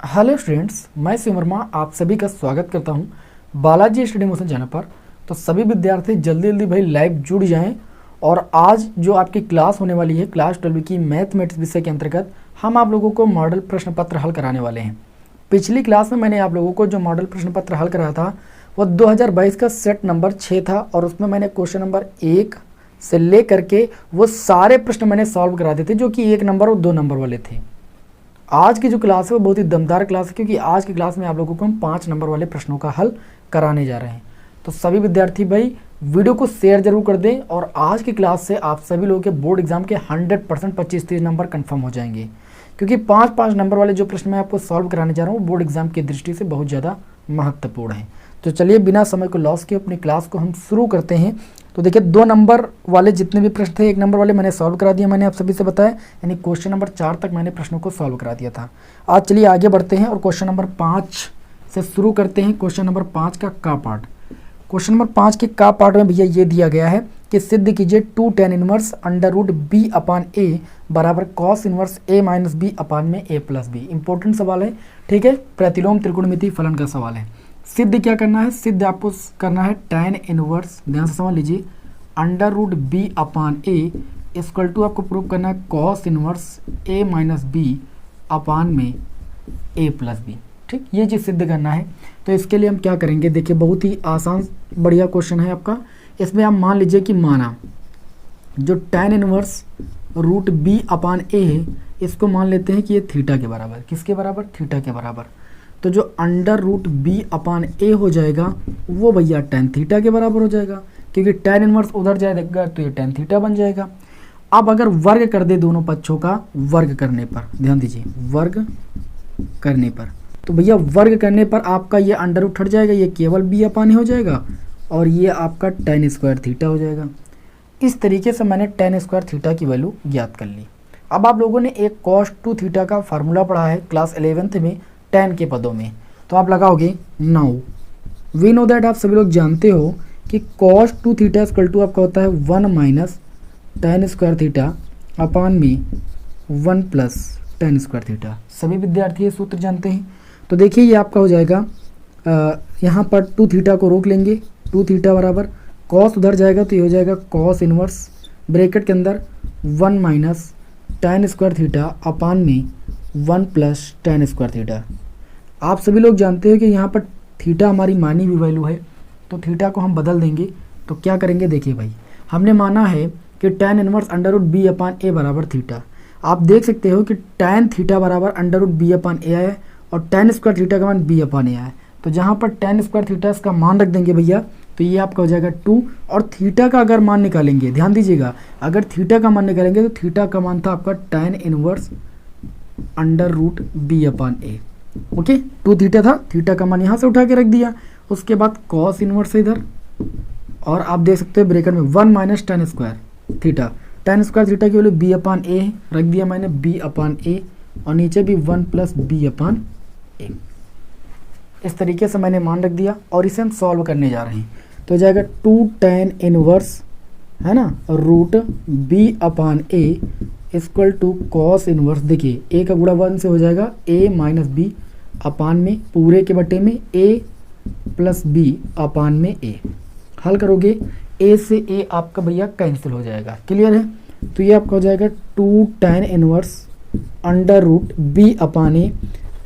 Hello students, मैं सिमरमा आप सभी का स्वागत करता हूं बालाजी स्टडी मोशन चैनल पर। तो सभी विद्यार्थी जल्दी जल्दी भाई लाइव जुड़ जाएं। और आज जो आपकी क्लास होने वाली है क्लास 12 की मैथमेटिक्स विषय के अंतर्गत हम आप लोगों को मॉडल प्रश्न पत्र हल कराने वाले हैं। पिछली क्लास में मैंने आप लोगों को जो मॉडल प्रश्न पत्र हल कराया था वो 2022 का सेट नंबर 6 था और उसमें मैंने क्वेश्चन नंबर 1 से ले करके वो सारे प्रश्न मैंने सॉल्व करा दिए थे जो कि 1 नंबर और 2 नंबर वाले थे। आज की जो क्लास है वो बहुत ही दमदार क्लास है क्योंकि आज की क्लास में आप लोगों को हम 5 नंबर वाले प्रश्नों का हल कराने जा रहे हैं। तो सभी विद्यार्थी भाई वीडियो को शेयर जरूर कर दें और आज की क्लास से आप सभी लोगों के बोर्ड एग्जाम के 100% 25-30 नंबर कंफर्म हो जाएंगे क्योंकि 5-5 नंबर वाले जो प्रश्न मैं आपको सॉल्व कराने जा रहा हूँ बोर्ड एग्जाम की दृष्टि से बहुत ज़्यादा महत्वपूर्ण है। तो चलिए बिना समय को लॉस किए अपनी क्लास को हम शुरू करते हैं। तो देखिए 2 नंबर वाले जितने भी प्रश्न थे 1 नंबर वाले मैंने सॉल्व करा दिया, मैंने आप सभी से बताया, यानी क्वेश्चन नंबर 4 तक मैंने प्रश्नों को सॉल्व करा दिया था। आज चलिए आगे बढ़ते हैं और क्वेश्चन नंबर 5 से शुरू करते हैं। क्वेश्चन नंबर 5 का पार्ट। क्वेश्चन नंबर 5 के का पार्ट में भैया ये दिया गया है कि सिद्ध कीजिए 2 tan inverse under root B upon A बराबर cos inverse A minus B upon में ए प्लस बी। इंपॉर्टेंट सवाल है, ठीक है, प्रतिलोम त्रिकोणमिति फलन का सवाल है। सिद्ध क्या करना है? सिद्ध आपको करना है tan इनवर्स, ध्यान से समझ लीजिए, under root B upon A equal to आपको प्रूव करना है cos inverse A minus B upon में ए प्लस बी। ठीक, ये चीज़ सिद्ध करना है। तो इसके लिए हम क्या करेंगे, देखिए बहुत ही आसान बढ़िया क्वेश्चन है आपका। इसमें आप मान लीजिए कि माना जो tan inverse root B upon A है इसको मान लेते हैं कि ये थीटा के बराबर, किसके बराबर? थीटा के बराबर। तो जो अंडर रूट बी अपान ए हो जाएगा वो भैया tan थीटा के बराबर हो जाएगा क्योंकि tan इनवर्स उधर जाएगा तो ये tan थीटा बन जाएगा। अब अगर वर्ग कर दे दोनों पक्षों का, वर्ग करने पर ध्यान दीजिए, वर्ग करने पर तो भैया वर्ग करने पर आपका ये अंडर रूट हट जाएगा, ये केवल बी अपान ए हो जाएगा और ये आपका tan स्क्वायर थीटा हो जाएगा। इस तरीके से मैंने tan स्क्वायर थीटा की वैल्यू ज्ञात कर ली। अब आप लोगों ने एक cos 2 थीटा का फार्मूला पढ़ा है क्लास 11th में tan के पदों में, तो आप लगाओगे नाउ वी नो दैट, आप सभी लोग जानते हो कि cos 2 थीटा इक्वल टू आपका होता है 1 minus tan square theta upon में 1 प्लस tan स्क्वायर थीटा। सभी विद्यार्थी ये सूत्र जानते हैं। तो देखिए ये आपका हो जाएगा, यहाँ पर 2 थीटा को रोक लेंगे, 2 थीटा बराबर cos उधर जाएगा तो ये हो जाएगा cos इनवर्स ब्रैकेट के अंदर 1 minus tan square theta upon में 1 प्लस tan स्क्वायर थीटा। आप सभी लोग जानते हो कि यहाँ पर थीटा हमारी मानी हुई वैल्यू है तो थीटा को हम बदल देंगे। तो क्या करेंगे, देखिए भाई हमने माना है कि tan inverse under root B upon A बराबर थीटा। आप देख सकते हो कि tan थीटा बराबर under root B upon A है और tan स्क्वायर थीटा का मान बी अपान ए है। तो जहाँ पर tan स्क्वायर थीटा इसका मान रख देंगे भैया तो ये आपका हो जाएगा 2 और थीटा का अगर मान निकालेंगे, ध्यान दीजिएगा, अगर थीटा का मान निकालेंगे तो थीटा का मान था आपका tan inverse under root B upon A. Okay, 2 theta था, थीटा का मान यहाँ से उठा के रख दिया, उसके बाद कॉस इनवर्स इधर और आप देख सकते हो ब्रैकेट में 1 minus tan square theta, tan square theta की वैल्यू बी अपान ए रख दिया मैंने, बी अपान ए और नीचे भी 1 प्लस बी अपान ए। इस तरीके से मैंने मान रख दिया और इसे हम सॉल्व करने जा रहे हैं। तो हो जाएगा 2 tan इनवर्स है ना root B upon A equal to cos inverse, देखिए ए का गुणा 1 से हो जाएगा ए माइनस बी अपान में पूरे के बटे में ए प्लस बी अपान में ए। हल करोगे ए से ए आपका भैया कैंसिल हो जाएगा, क्लियर है? तो ये आपका हो जाएगा 2 tan inverse under root B upon A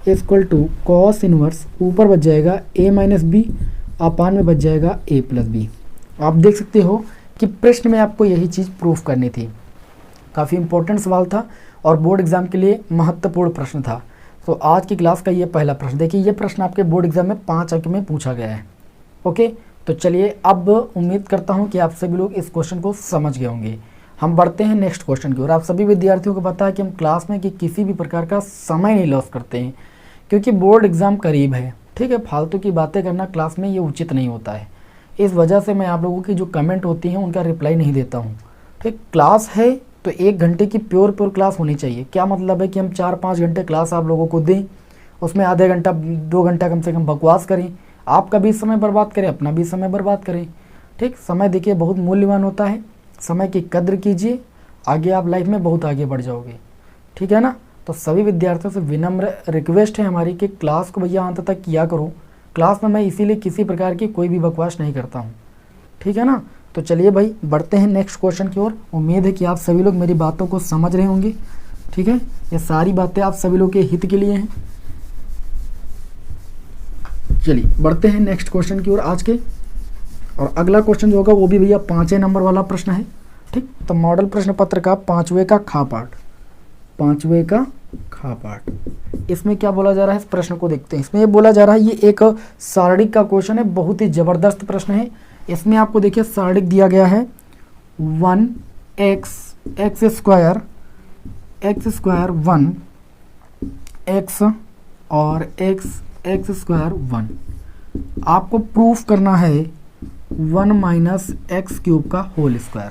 equal to cos inverse, ऊपर बच जाएगा ए माइनस बी अपान में बच जाएगा ए प्लस बी। आप देख सकते हो कि प्रश्न में आपको यही चीज़ प्रूफ करनी थी। काफ़ी इंपॉर्टेंट सवाल था और बोर्ड एग्जाम के लिए महत्वपूर्ण प्रश्न था। तो आज की क्लास का ये पहला प्रश्न, देखिए ये प्रश्न आपके बोर्ड एग्जाम में 5 अंक में पूछा गया है। ओके, तो चलिए अब उम्मीद करता हूँ कि आप सभी लोग इस क्वेश्चन को समझ गए होंगे। हम बढ़ते हैं नेक्स्ट क्वेश्चन की ओर। आप सभी विद्यार्थियों को पता है कि हम क्लास में कि किसी भी प्रकार का समय नहीं लॉस करते हैं क्योंकि बोर्ड एग्जाम करीब है। ठीक है, फालतू की बातें करना क्लास में ये उचित नहीं होता है। इस वजह से मैं आप लोगों की जो कमेंट होती हैं उनका रिप्लाई नहीं देता हूँ। ठीक, क्लास है तो 1 घंटे की प्योर क्लास होनी चाहिए। क्या मतलब है कि हम 4-5 घंटे क्लास आप लोगों को दें, उसमें आधे घंटा 2 घंटा कम से कम बकवास करें, आपका भी समय बर्बाद करें, अपना भी समय बर्बाद करें। ठीक, समय देखिए बहुत मूल्यवान होता है, समय की कद्र कीजिए, आगे आप लाइफ में बहुत आगे बढ़ जाओगे। ठीक है ना? तो सभी विद्यार्थियों से विनम्र रिक्वेस्ट है हमारी कि क्लास को भैया अंत तक किया करो। क्लास में मैं इसीलिए किसी प्रकार की कोई भी बकवास नहीं करता हूँ, ठीक है ना। तो चलिए भाई बढ़ते हैं नेक्स्ट क्वेश्चन की ओर। उम्मीद है कि आप सभी लोग मेरी बातों को समझ रहे होंगे, ठीक है। ये सारी बातें आप सभी लोग के हित के लिए हैं। चलिए बढ़ते हैं नेक्स्ट क्वेश्चन की ओर आज के। और अगला क्वेश्चन जो होगा वो भी भैया 5वें नंबर वाला प्रश्न है, ठीक। तो मॉडल प्रश्न पत्र का 5वें का खा पाठ, 5वें का खा पाठ, इसमें क्या बोला जा रहा है इस प्रश्न को देखते हैं। इसमें ये बोला जा रहा है, ये एक सारणिक का क्वेश्चन है, बहुत ही जबरदस्त प्रश्न है। इसमें आपको देखिए सारणिक दिया गया है 1x x स्क्वायर 1 x और x स्क्वायर 1। आपको प्रूफ करना है 1 माइनस एक्स क्यूब का होल स्क्वायर।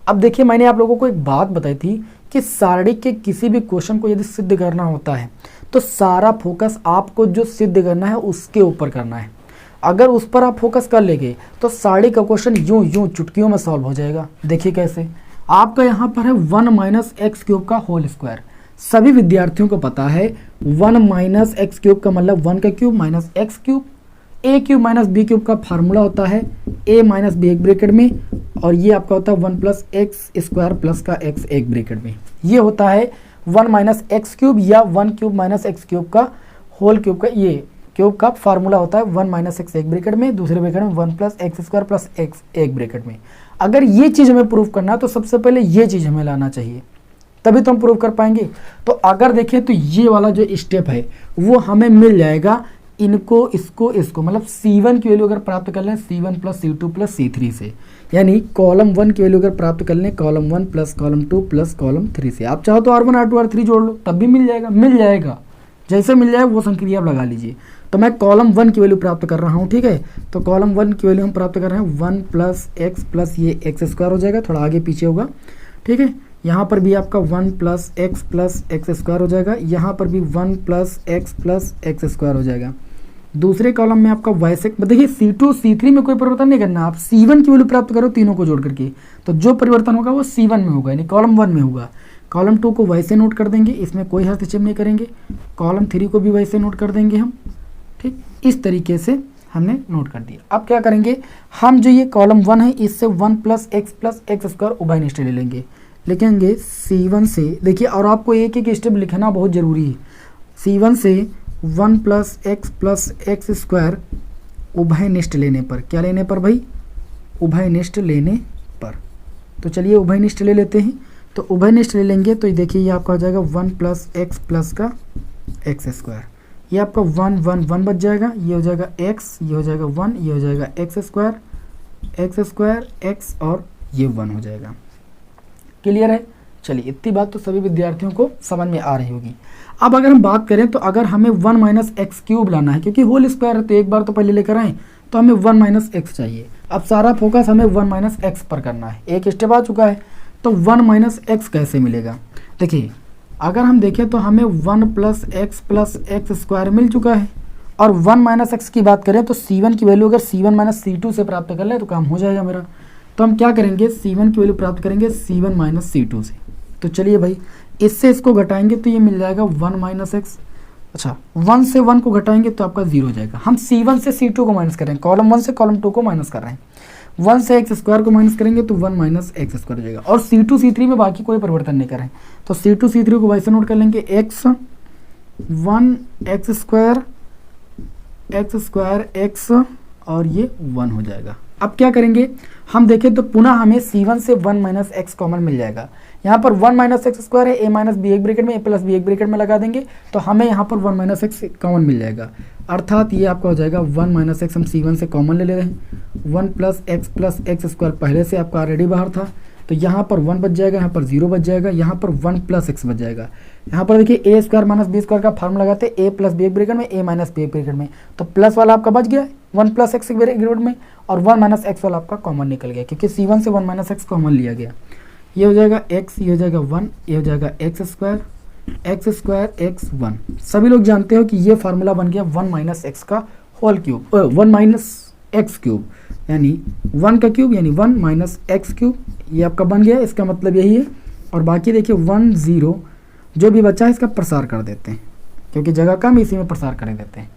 अब देखिए मैंने आप लोगों को एक बात बताई थी कि सारणिक के किसी भी क्वेश्चन को यदि सिद्ध करना होता है तो सारा फोकस आपको जो सिद्ध करना है उसके ऊपर करना है। अगर उस पर आप फोकस कर लेंगे तो सारणिक का क्वेश्चन यूं चुटकियों में सॉल्व हो जाएगा। देखिए कैसे, आपका यहाँ पर है 1 माइनस एक्स क्यूब का होल स्क्वायर। सभी विद्यार्थियों को पता है 1 माइनस एक्स क्यूब का मतलब 1 का क्यूब माइनस एक्स क्यूब। ए क्यूब माइनस बी क्यूब का फार्मूला होता है ए माइनस बी एक ब्रैकेट में, और ये आपका होता है 1 प्लस एक्स स्क्वायर प्लस का एक्स एक ब्रैकेट में। ये होता है 1 माइनस एक्स क्यूब या 1 क्यूब माइनस एक्स क्यूब का होल क्यूब का ये क्यूब का फार्मूला होता है 1 माइनस एक्स एक ब्रैकेट में, दूसरे ब्रैकेट में 1 plus X square plus x एक ब्रैकेट में। अगर ये चीज़ हमें प्रूव करना है तो सबसे पहले ये चीज़ हमें लाना चाहिए, तभी तो हम प्रूव कर पाएंगे। तो अगर देखें तो ये वाला जो स्टेप है वो हमें मिल जाएगा इनको इसको मतलब C1 की वैल्यू अगर प्राप्त कर लें C1 plus C2 plus C3 से, यानी कॉलम 1 की वैल्यू अगर प्राप्त कर लें column 1 plus column 2 plus column 3 से। आप चाहो तो R1 R2 R3 जोड़ लो तब भी मिल जाएगा, जैसे मिल जाए वो संक्रिया आप लगा लीजिए। तो मैं कॉलम 1 की वैल्यू प्राप्त कर रहा हूँ, ठीक है। तो कॉलम 1 की वैल्यू हम प्राप्त कर रहे हैं 1 प्लस एक्स प्लस ये एक्स स्क्वायर हो जाएगा, थोड़ा आगे पीछे होगा, ठीक है। यहाँ पर भी आपका 1 प्लस एक्स स्क्वायर हो जाएगा, यहाँ पर भी 1 प्लस एक्स स्क्वायर हो जाएगा। दूसरे कॉलम में आपका वैसे देखिए C2 C3 में कोई परिवर्तन नहीं करना, आप C1 की वैल्यू प्राप्त करो तीनों को जोड़ करके, तो जो परिवर्तन होगा वो C1 में होगा, यानी कॉलम 1 में होगा। कॉलम 2 को वैसे नोट कर देंगे, इसमें कोई हस्तक्षेप नहीं करेंगे। कॉलम 3 को भी वैसे नोट कर देंगे हम, ठीक। इस तरीके से हमने नोट कर दिया। अब क्या करेंगे हम, जो ये कॉलम 1 है इससे 1 प्लस एक्स स्क्वायर उभयनिष्ठ ले लेंगे, लिखेंगे C1 से। देखिए और आपको एक एक स्टेप लिखना बहुत ज़रूरी है। C1 से 1 प्लस एक्स स्क्वायर उभयनिष्ठ लेने पर, क्या लेने पर भाई, उभयनिष्ठ लेने पर। तो चलिए उभयनिष्ठ ले लेते हैं। तो उभयनिष्ठ ले लेंगे तो देखिए ये आपका हो जाएगा 1 प्लस एक्स प्लस का एक्स स्क्वायर, ये आपका 1 1 1 बच जाएगा, ये हो जाएगा x, ये हो जाएगा 1, ये हो जाएगा एक्स स्क्वायर x और ये 1 हो जाएगा। क्लियर है। चलिए इतनी बात तो सभी विद्यार्थियों को समझ में आ रही होगी। अब अगर हम बात करें तो अगर हमें 1 माइनस एक्स क्यूब लाना है, क्योंकि होल स्क्वायर है तो एक बार तो पहले लेकर आए, तो हमें 1 माइनस एक्स चाहिए। अब सारा फोकस हमें 1 माइनस एक्स पर करना है, एक स्टेप आ चुका है। तो 1 माइनस एक्स कैसे मिलेगा, देखिए अगर हम देखें तो हमें 1 प्लस एक्स स्क्वायर मिल चुका है, और 1 माइनस एक्स की बात करें तो C1 की वैल्यू अगर C1 माइनस C2 से प्राप्त कर ले तो काम हो जाएगा मेरा। तो हम क्या करेंगे, C1 की वैल्यू प्राप्त करेंगे C1 माइनस C2 से। तो चलिए भाई इससे इसको घटाएंगे तो ये मिल जाएगा 1 माइनस एक्स। अच्छा 1 से 1 को घटाएंगे तो आपका 0 हो जाएगा। हम C1 से C2 को माइनस कर रहे हैं, कॉलम 1 से कॉलम 2 को माइनस कर रहे हैं। 1 से एक्स स्क्वायर को माइनस करेंगे तो 1 माइनस एक्स स्क्वायर हो जाएगा, और C2 C3 में बाकी कोई परिवर्तन नहीं करें। तो C2 C3 को वैसे नोट कर लेंगे, x 1 एक्स स्क्वायर x और ये 1 हो जाएगा। अब क्या करेंगे हम देखें तो पुनः हमें C1 से 1 माइनस एक्स कॉमन मिल जाएगा। यहाँ पर 1 माइनस एक्स स्क्वायर है, a माइनस बी एक ब्रैकेट में, a प्लस बी एक ब्रैकेट में लगा देंगे तो हमें यहाँ पर 1 माइनस एक्स कॉमन मिल जाएगा। अर्थात ये आपका हो जाएगा 1 माइनस एक्स हम C1 से कॉमन ले रहे हैं। 1 प्लस एक्स स्क्वायर पहले से आपका ऑलरेडी बाहर था, तो यहाँ पर 1 बच जाएगा, यहाँ पर 0 बच जाएगा, यहाँ पर 1 प्लस एक्स बच जाएगा। यहाँ पर देखिए a square minus B square का फार्मूला लगाते हैं, a प्लस बी एक ब्रैकेट में, a माइनस बी एक ब्रैकेट में, तो प्लस वाला आपका बच गया 1 प्लस एक्स ब्रैकेट में, और 1 माइनस एक्स वाला आपका कॉमन निकल गया, क्योंकि C1 से 1 माइनस एक्स कॉमन लिया गया। ये हो जाएगा x, ये हो जाएगा 1, ये हो जाएगा एक्स स्क्वायर x 1। सभी लोग जानते हो कि ये फार्मूला बन गया 1 माइनस एक्स का whole cube, 1 minus X cube, यानी 1 का क्यूब यानी 1 माइनस एक्स क्यूब, ये आपका बन गया। इसका मतलब यही है। और बाकी देखिए 1 0 जो भी बचा है इसका प्रसार कर देते हैं, क्योंकि जगह कम है इसी में प्रसार कर देते हैं।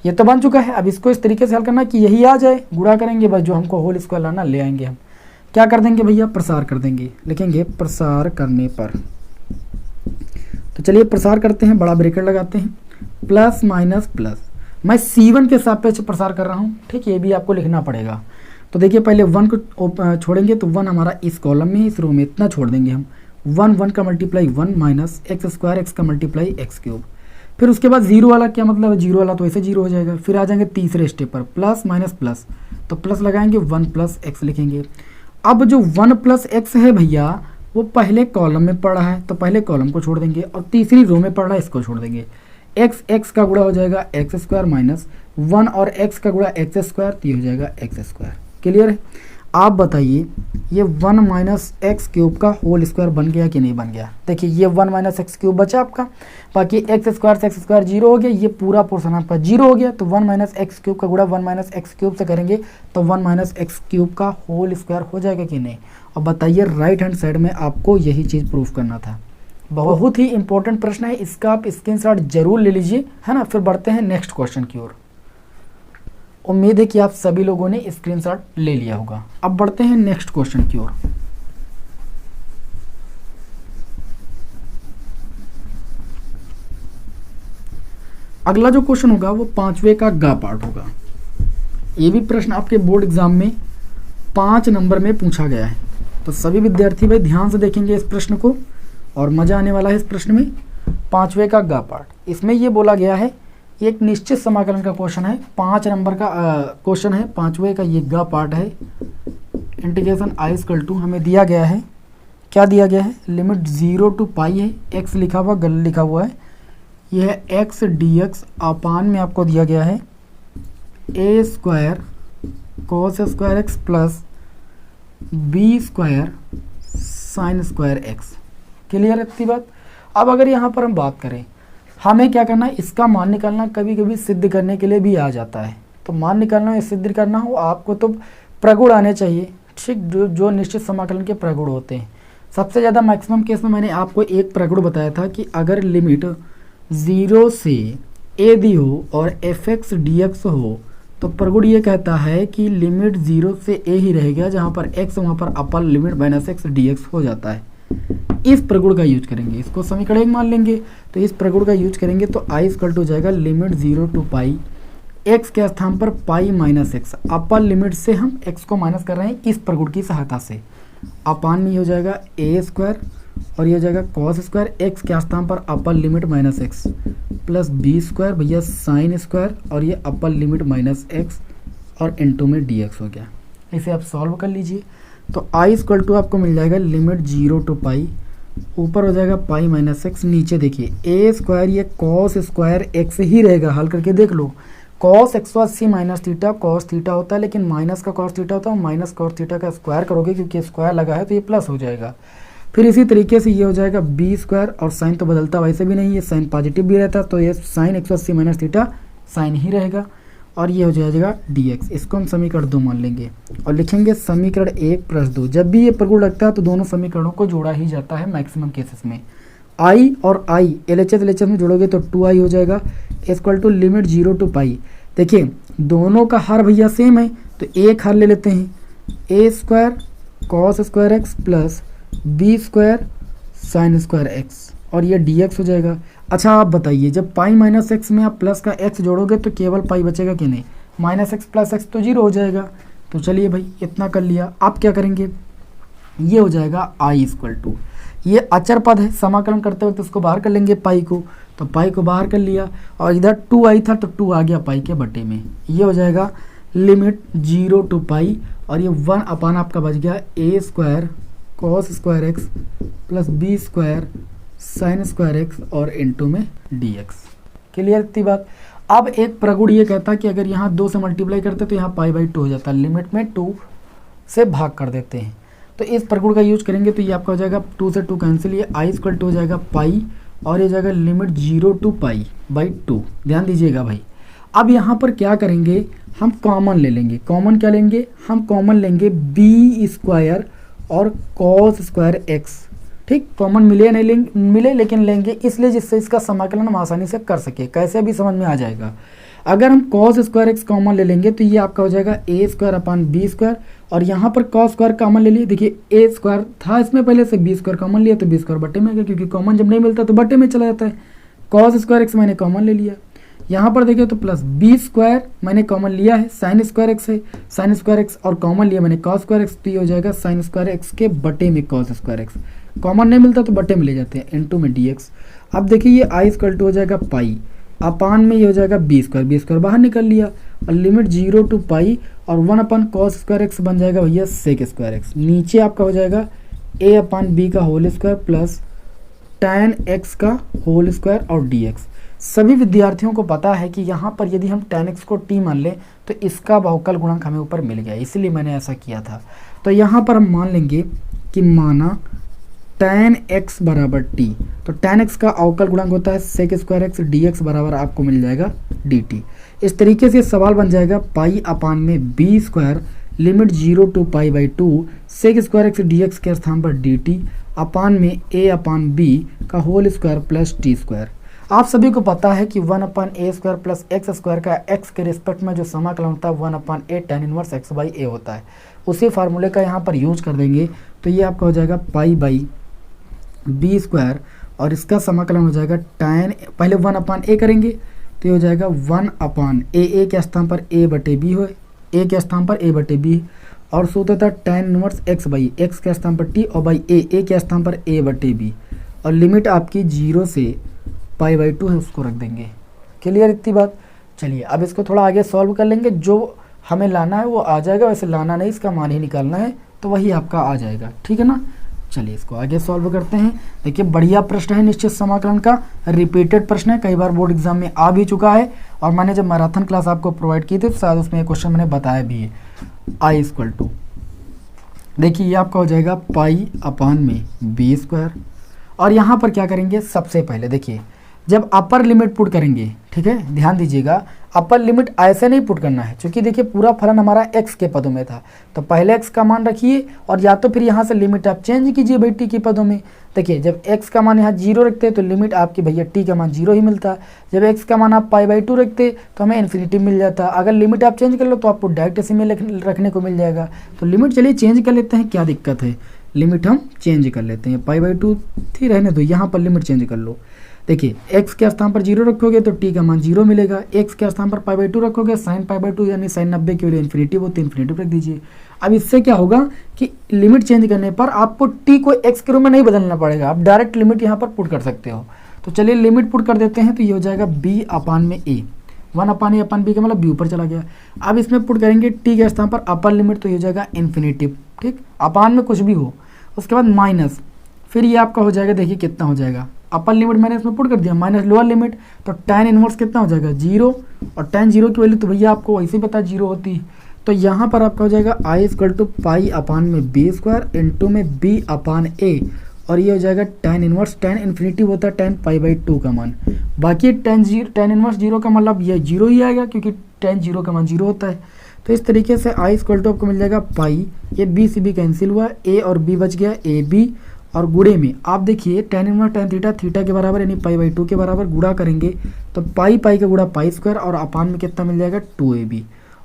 ये तो बन चुका है। अब इसको इस तरीके से हल करना कि यही आ जाए, गुणा करेंगे बस, जो हमको होल स्क्वायर लाना ले आएंगे हम। क्या कर देंगे भैया, प्रसार कर देंगे, लिखेंगे प्रसार करने पर। तो चलिए प्रसार करते हैं, बड़ा ब्रैकेट लगाते हैं, प्लस माइनस प्लस, मैं C1 के सापेक्ष प्रसार कर रहा हूँ, ठीक है, ये भी आपको लिखना पड़ेगा। तो देखिए पहले 1 को छोड़ेंगे तो 1 हमारा इस कॉलम में, इस रो में, इतना छोड़ देंगे हम। 1 का multiply 1 minus x square, x का मल्टीप्लाई एक्स क्यूब। फिर उसके बाद जीरो वाला क्या मतलब है, जीरो वाला तो ऐसे जीरो हो जाएगा। फिर आ जाएंगे तीसरे स्टेप पर, प्लस माइनस प्लस, तो प्लस लगाएंगे 1 प्लस एक्स लिखेंगे। अब जो 1 प्लस एक्स है भैया वो पहले कॉलम में पड़ रहा है तो पहले कॉलम को छोड़ देंगे, और तीसरी रो में पड़ रहा है इसको छोड़ देंगे। एक्स एक्स का गुणा हो जाएगा एक्स स्क्वायर माइनस 1 और एक्स का गुणा एक्स स्क्वायर, तो ये हो जाएगा एक्स स्क्वायर। क्लियर है। आप बताइए ये 1 माइनस एक्स क्यूब का होल स्क्वायर बन गया कि नहीं बन गया। देखिए ये 1 माइनस एक्स क्यूब बचा आपका, बाकी एक्स स्क्वायर से एक्स स्क्वायर जीरो हो गया, ये पूरा पोर्शन आपका जीरो हो गया। तो 1 माइनस एक्स क्यूब का गुणा 1 माइनस एक्स क्यूब से करेंगे तो 1 माइनस एक्स क्यूब का होल स्क्वायर हो जाएगा कि नहीं। और बताइए राइट हैंड साइड में आपको यही चीज़ प्रूफ करना था। बहुत ही इंपॉर्टेंट प्रश्न है, इसका आप स्क्रीनशॉट जरूर ले लीजिए, है ना। फिर बढ़ते हैं नेक्स्ट क्वेश्चन की ओर। उम्मीद है कि आप सभी लोगों ने स्क्रीनशॉट ले लिया होगा। अब बढ़ते हैं नेक्स्ट क्वेश्चन की ओर। अगला जो क्वेश्चन होगा वो 5वें का गा पार्ट होगा। ये भी प्रश्न आपके बोर्ड एग्जाम में 5 नंबर में पूछा गया है, तो सभी विद्यार्थी भाई ध्यान से देखेंगे इस प्रश्न को और मजा आने वाला है इस प्रश्न में। 5वें का गा पार्ट, इसमें ये बोला गया है, एक निश्चित समाकलन का क्वेश्चन है, 5 नंबर का क्वेश्चन है, 5वें का ये गा पार्ट है। इंटीग्रेशन आई इक्वल टू हमें दिया गया है, क्या दिया गया है, लिमिट 0 टू पाई है, एक्स लिखा हुआ गलत लिखा हुआ है, यह है एक्स डी एक्स अपान में आपको दिया गया है A square cos square X plus B square sine square X. Clear है इतनी बात। अब अगर यहाँ पर हम बात करें, हमें क्या करना है, इसका मान निकालना कभी कभी सिद्ध करने के लिए भी आ जाता है। तो मान निकालना या सिद्ध करना हो आपको तो प्रगुण आने चाहिए, ठीक, जो निश्चित समाकलन के प्रगुण होते हैं। सबसे ज़्यादा मैक्सिमम केस में मैंने आपको एक प्रगुण बताया था कि अगर लिमिट 0 से ए दी हो और एफ एक्स डी एक्स हो तो प्रगुण ये कहता है कि लिमिट 0 से ए ही रहेगा, जहाँ पर एक्स वहाँ पर upper limit minus x D X हो जाता है। इस प्रगुण का यूज करेंगे, इसको समीकरण मान लेंगे, तो इस प्रगुण का यूज करेंगे तो आई इक्वल टू जाएगा लिमिट 0 टू पाई, एक्स के स्थान पर pi minus x, upper limit से हम एक्स को माइनस कर रहे हैं इस प्रगुण की सहायता से। अपान में हो जाएगा ए स्क्वायर और ये हो जाएगा कॉस स्क्वायर, एक्स के स्थान पर upper limit minus X plus B square भैया साइन स्क्वायर और ये अपर लिमिट माइनस एक्स और इनटू में डी एक्स हो गया। इसे आप सॉल्व कर लीजिए तो आई इक्वल टू आपको मिल जाएगा लिमिट 0 टू पाई, ऊपर हो जाएगा पाई माइनस एक्स, नीचे देखिए ए स्क्वायर ये कॉस स्क्वायर एक्स ही रहेगा, हल करके देख लो। Cos 180 minus theta cos theta होता है, लेकिन माइनस का कॉस थीटा होता है, माइनस कॉस थीटा का स्क्वायर करोगे क्योंकि स्क्वायर लगा है तो ये प्लस हो जाएगा। फिर इसी तरीके से ये हो जाएगा बी स्क्वायर और साइन तो बदलता वैसे भी नहीं है, साइन पॉजिटिव भी रहता तो ये साइन 180 माइनस थीटा साइन ही रहेगा और ये हो जाएगा डी एक्स। इसको हम समीकरण 2 मान लेंगे और लिखेंगे समीकरण 1 प्लस 2। जब भी ये प्रगुण लगता है तो दोनों समीकरणों को जोड़ा ही जाता है मैक्सिमम केसेस में। आई और आई एलएचएस में जोड़ोगे तो 2i हो जाएगा इक्वल टू लिमिट 0 टू पाई। देखिए दोनों का हर भैया सेम है तो एक हर ले लेते हैं, A square cos square X plus B square sine square X और ये डी एक्स हो जाएगा। अच्छा आप बताइए जब पाई माइनस एक्स में आप प्लस का एक्स जोड़ोगे तो केवल पाई बचेगा कि नहीं, माइनस एक्स प्लस एक्स तो 0 हो जाएगा। तो चलिए भाई इतना कर लिया, आप क्या करेंगे, ये हो जाएगा आई इक्वल टू, ये अचर पद है, समाकलन करते वक्त इसको बाहर कर लेंगे पाई को, तो पाई को बाहर कर लिया और इधर 2i था तो 2 आ गया पाई के बटे में। ये हो जाएगा लिमिट 0 टू पाई और ये 1 अपान आपका बच गया A square cos square X plus B square sine square X और इनटू में डी एक्स। क्लियर इतनी बात। अब एक प्रगुण ये कहता है कि अगर यहाँ 2 से मल्टीप्लाई करते तो यहाँ पाई बाई 2 हो जाता है, लिमिट में 2 से भाग कर देते हैं। तो इस प्रगुण का यूज करेंगे तो ये आपका हो जाएगा 2 से 2 कैंसिल, ये आई इक्वल टू हो जाएगा पाई और ये जाएगा लिमिट 0 टू पाई बाई 2। ध्यान दीजिएगा भाई। अब यहाँ पर क्या करेंगे, हम कॉमन ले लेंगे। कॉमन क्या लेंगे, हम कॉमन लेंगे बी स्क्वायर और कॉस स्क्वायर एक्स, ठीक, कॉमन मिले या नहीं मिले, लेकिन लेंगे इसलिए जिससे इसका समाकलन हम आसानी से कर सके। कैसे भी समझ में आ जाएगा। अगर हम कॉस स्क्वायर एक्स कॉमन ले लेंगे तो ये आपका हो जाएगा ए स्क्वायर अपान बी स्क्वायर, और यहाँ पर कॉस स्क्वायर कॉमन ले लिए। देखिए ए स्क्वायर था इसमें पहले से, बी स्क्वायर कॉमन लिया तो बी स्क्वायर बटे में आ गया, क्योंकि कॉमन जब नहीं मिलता तो बटे में चला जाता है। कॉस स्क्वायर एक्स मैंने कॉमन ले लिया, यहाँ पर देखिए तो प्लस बी स्क्वायर मैंने कॉमन लिया है, साइन स्क्वायर एक्स है, साइन स्क्वायर एक्स और कॉमन लिया मैंने कॉस स्क्वायर एक्स, तो ये हो जाएगा साइन स्क्वायर एक्स के बटे में कॉस स्क्वायर एक्स। कॉमन नहीं मिलता तो बटे में ले जाते हैं, इनटू में डी एक्स। अब देखिए ये आई इक्वल टू हो जाएगा पाई, अपान में ये हो जाएगा बी स्क्वायर बाहर निकल लिया, और लिमिट 0 टू पाई और 1 अपन कॉस स्क्वायर एक्स बन जाएगा भैया सेक स्क्वायर एक्स। नीचे आपका हो जाएगा ए अपान बी का whole square plus tan x का होल स्क्वायर और dx। सभी विद्यार्थियों को पता है कि यहाँ पर यदि हम tan x को t मान लें तो इसका बहुकल गुणांक हमें ऊपर मिल गया, इसलिए मैंने ऐसा किया था। तो यहाँ पर हम मान लेंगे कि माना tan x बराबर t, तो tan x का अवकल गुणांक होता है सेक स्क्वायर एक्स, dx बराबर आपको मिल जाएगा dt। इस तरीके से सवाल बन जाएगा पाई अपान में B square limit 0 to pi by 2 sec square X dx के स्थान पर dt अपान में a अपान b का whole square plus T square. आप सभी को पता है कि 1 upon A square plus X square का x के रिस्पेक्ट में जो समाकलन होता है 1 upon A tan inverse x by A होता है। उसी फार्मूले का यहाँ पर यूज कर देंगे तो ये आपका हो जाएगा पाई बाई बी स्क्वायर, और इसका समाकलन हो जाएगा tan, पहले 1 अपान ए करेंगे तो ये हो जाएगा 1 अपान ए के स्थान पर a बटे बी हो, ए के स्थान पर a बटे बी, और सूत्र था tan inverse x by x के स्थान पर t और बाई ए के स्थान पर a बटे बी, और लिमिट आपकी 0 से पाई बाई 2 है, उसको रख देंगे। क्लियर इतनी बात। चलिए अब इसको थोड़ा आगे सॉल्व कर लेंगे, जो हमें लाना है वो आ जाएगा, वैसे लाना नहीं, इसका मान ही निकालना है तो वही आपका आ जाएगा, ठीक है ना। चलिए इसको आगे सॉल्व करते हैं। देखिए बढ़िया प्रश्न है, निश्चित समाकलन का रिपीटेड प्रश्न है, कई बार बोर्ड एग्जाम में आ भी चुका है, और मैंने जब मैराथन क्लास आपको प्रोवाइड की थी तो शायद उसमें क्वेश्चन मैंने बताया भी है। आई इक्वल टू, देखिए ये आपका हो जाएगा पाई अपान में बी स्क्वायर, और यहाँ पर क्या करेंगे, सबसे पहले देखिए जब अपर लिमिट पुट करेंगे, ठीक है ध्यान दीजिएगा, अपर लिमिट ऐसे नहीं पुट करना है, क्योंकि देखिए पूरा फलन हमारा x के पदों में था, तो पहले x का मान रखिए और या तो फिर यहाँ से लिमिट आप चेंज कीजिए भाई t के पदों में। देखिए जब x का मान यहाँ 0 रखते हैं तो लिमिट आपकी भैया t का मान 0 ही मिलता है, जब x का मान आप पाई बाई 2 रखते तो हमें इन्फिनिटी मिल जाता है। अगर लिमिट आप चेंज कर लो तो आपको डायरेक्ट इसी में रखने को मिल जाएगा। तो लिमिट चलिए चेंज कर लेते हैं, क्या दिक्कत है, लिमिट हम चेंज कर लेते हैं, पाई बाई 2 थी रहने दो, यहाँ पर लिमिट चेंज कर लो। देखिए x के स्थान पर 0 रखोगे तो t का मान 0 मिलेगा, x के स्थान पर पाई बाई 2 रखोगे साइन पाई बाई 2 यानी साइन 90 के लिए इन्फिनिटी, वो तो इन्फिनिटी रख दीजिए। अब इससे क्या होगा कि लिमिट चेंज करने पर आपको t को x के रूप में नहीं बदलना पड़ेगा, आप डायरेक्ट लिमिट यहाँ पर पुट कर सकते हो। तो चलिए लिमिट पुट कर देते हैं, तो ये हो जाएगा b अपान में a, 1 upon A upon B का मतलब b ऊपर चला गया। अब इसमें पुट करेंगे t के स्थान पर अपर लिमिट, तो ये हो जाएगा इन्फिनिटी, ठीक, अपान में कुछ भी हो, उसके बाद माइनस, फिर ये आपका हो जाएगा, देखिए कितना हो जाएगा, अपर लिमिट मैंने इसमें पुट कर दिया माइनस लोअर लिमिट, तो tan इनवर्स कितना हो जाएगा 0, और tan 0 की वैल्यू तो भैया आपको वैसे ही पता 0 होती है। तो यहाँ पर आपका हो जाएगा I equal to pi upon में बी स्क्वायर इंटू में b अपान ए, और ये हो जाएगा tan इनवर्स, tan इन्फिनिटी होता है tan पाई बाई 2 का मान, बाकी tan इनवर्स 0 का मतलब ये 0 ही आएगा, क्योंकि tan 0 का मान 0 होता है। तो इस तरीके से आई इक्वल टू आपको मिल जाएगा पाई, ये b से b कैंसिल हुआ, a और b बच गया ए बी, और गुड़े में आप देखिए tan inverse tan theta theta के बराबर यानी पाई बाई 2 के बराबर, गुड़ा करेंगे तो पाई पाई का गुड़ा पाई स्क्वायर, और अपान में कितना मिल जाएगा 2ab,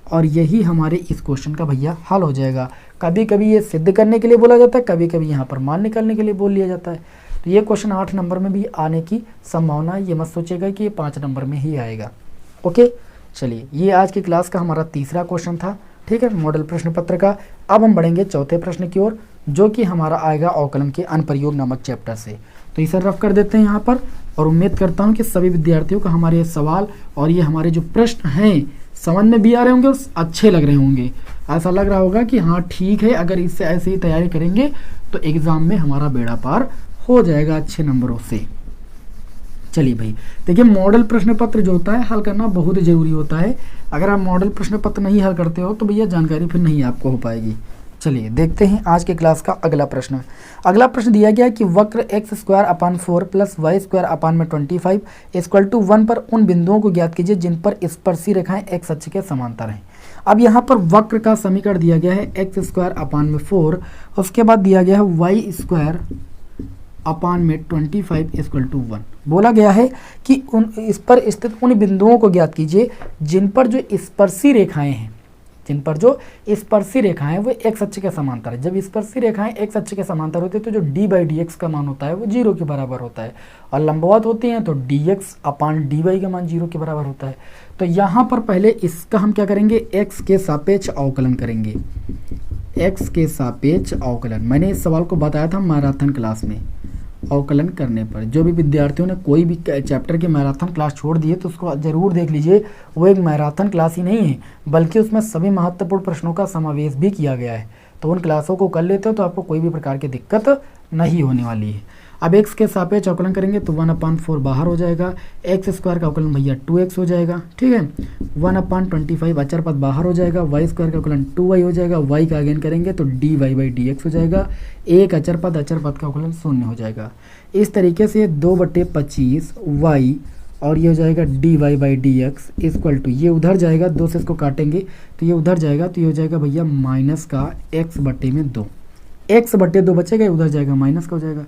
और यही हमारे इस क्वेश्चन का भैया हल हो जाएगा। कभी कभी ये सिद्ध करने के लिए बोला जाता है, कभी कभी यहाँ पर मान निकालने के लिए बोल लिया जाता है। तो ये क्वेश्चन 8 नंबर में भी आने की संभावना है, ये मत सोचेगा कि ये 5 नंबर में ही आएगा। ओके चलिए ये आज की क्लास का हमारा तीसरा क्वेश्चन था, ठीक है, मॉडल प्रश्न पत्र का। अब हम बढ़ेंगे चौथे प्रश्न की ओर, जो कि हमारा आएगा अवकलन के अनुप्रयोग नामक चैप्टर से। तो इसे रफ कर देते हैं यहाँ पर, और उम्मीद करता हूँ कि सभी विद्यार्थियों को हमारे ये सवाल और ये हमारे जो प्रश्न हैं समझ में भी आ रहे होंगे और अच्छे लग रहे होंगे। ऐसा लग रहा होगा कि हाँ ठीक है, अगर इससे ऐसे ही तैयारी करेंगे तो एग्ज़ाम में हमारा बेड़ा पार हो जाएगा अच्छे नंबरों से। चलिए भाई देखिए, मॉडल प्रश्न पत्र जो होता है हल करना बहुत ज़रूरी होता है। अगर आप मॉडल प्रश्न पत्र नहीं हल करते हो तो भैया जानकारी फिर नहीं आपको हो पाएगी। चलिए देखते हैं आज के क्लास का अगला प्रश्न। अगला प्रश्न दिया गया कि वक्र X square upon 4 plus Y square upon में 25 इक्वल टू 1 पर उन बिंदुओं को ज्ञात कीजिए जिन पर स्पर्शी रेखाएं एक्स अक्ष के समांतर हैं। अब यहाँ पर वक्र का समीकरण दिया गया है एक्स स्क्वायर अपान में 4, उसके बाद दिया गया है वाई स्क्वायर अपान में 25 इक्वल टू 1। बोला गया है कि इस पर स्थित उन बिंदुओं को ज्ञात कीजिए जिन पर जो स्पर्शी रेखाएं हैं, जिन पर जो स्पर्शी रेखाएं वो एक्स अक्ष के समांतर है। जब स्पर्शी रेखाएं एक्स अक्ष के समांतर होती है तो जो डी बाई डी एक्स का मान होता है वो 0 के बराबर होता है, और लंबवत होती हैं तो डी एक्स अपान डी वाई का मान 0 के बराबर होता है। तो यहाँ पर पहले इसका हम क्या करेंगे, एक्स के सापेक्ष अवकलन करेंगे। एक्स के सापेक्ष अवकलन, मैंने इस सवाल को बताया था मैराथन क्लास में। अवकलन करने पर जो भी विद्यार्थियों ने कोई भी चैप्टर की मैराथन क्लास छोड़ दी है तो उसको ज़रूर देख लीजिए। वो एक मैराथन क्लास ही नहीं है बल्कि उसमें सभी महत्वपूर्ण प्रश्नों का समावेश भी किया गया है। तो उन क्लासों को कर लेते हो तो आपको कोई भी प्रकार की दिक्कत नहीं होने वाली है। अब एक्स के सापेक्ष अवकलन करेंगे तो 1/4 बाहर हो जाएगा, एक्स स्क्वायर का अवकलन भैया 2x हो जाएगा, ठीक है। 1/25 अचर पद बाहर हो जाएगा, वाई स्क्वायर का अवकलन 2y हो जाएगा, y का अगेन करेंगे तो dy बाई dx हो जाएगा, एक अचर पद का अवकलन 0 हो जाएगा। इस तरीके से 2/25 y और ये हो जाएगा dy by dx equal to, ये उधर जाएगा 2 से इसको काटेंगे तो ये उधर जाएगा तो ये हो जाएगा भैया माइनस का x/2, x/2 बचेगा, उधर जाएगा माइनस का हो जाएगा।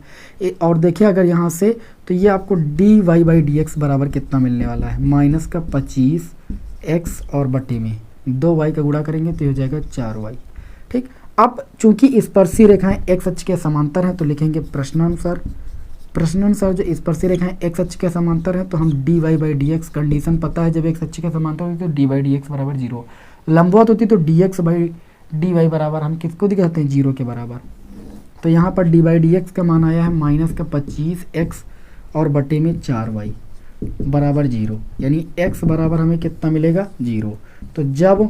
और देखिए अगर यहाँ से तो ये आपको dy बाई dx बराबर कितना मिलने वाला है, माइनस का 25 x और बटे में 2y का गुणा करेंगे तो ये हो जाएगा 4y, ठीक। अब चूंकि स्पर्शी रेखाएं x अक्ष के समांतर हैं तो लिखेंगे प्रश्नानुसार जो स्पर्शी रेखाएं x अक्ष के समांतर हैं तो हम dy बाई dx, कंडीशन पता है जब x अक्ष के समांतर होती है तो dy बाई dx बराबर 0, लंबवत होती तो dx बाई dy बराबर हम किसको दिखाते हैं 0 के बराबर। तो यहाँ पर dy बाई dx का मान आया है माइनस का 25x और बटे में 4y बराबर 0, यानी x बराबर हमें कितना मिलेगा 0। तो जब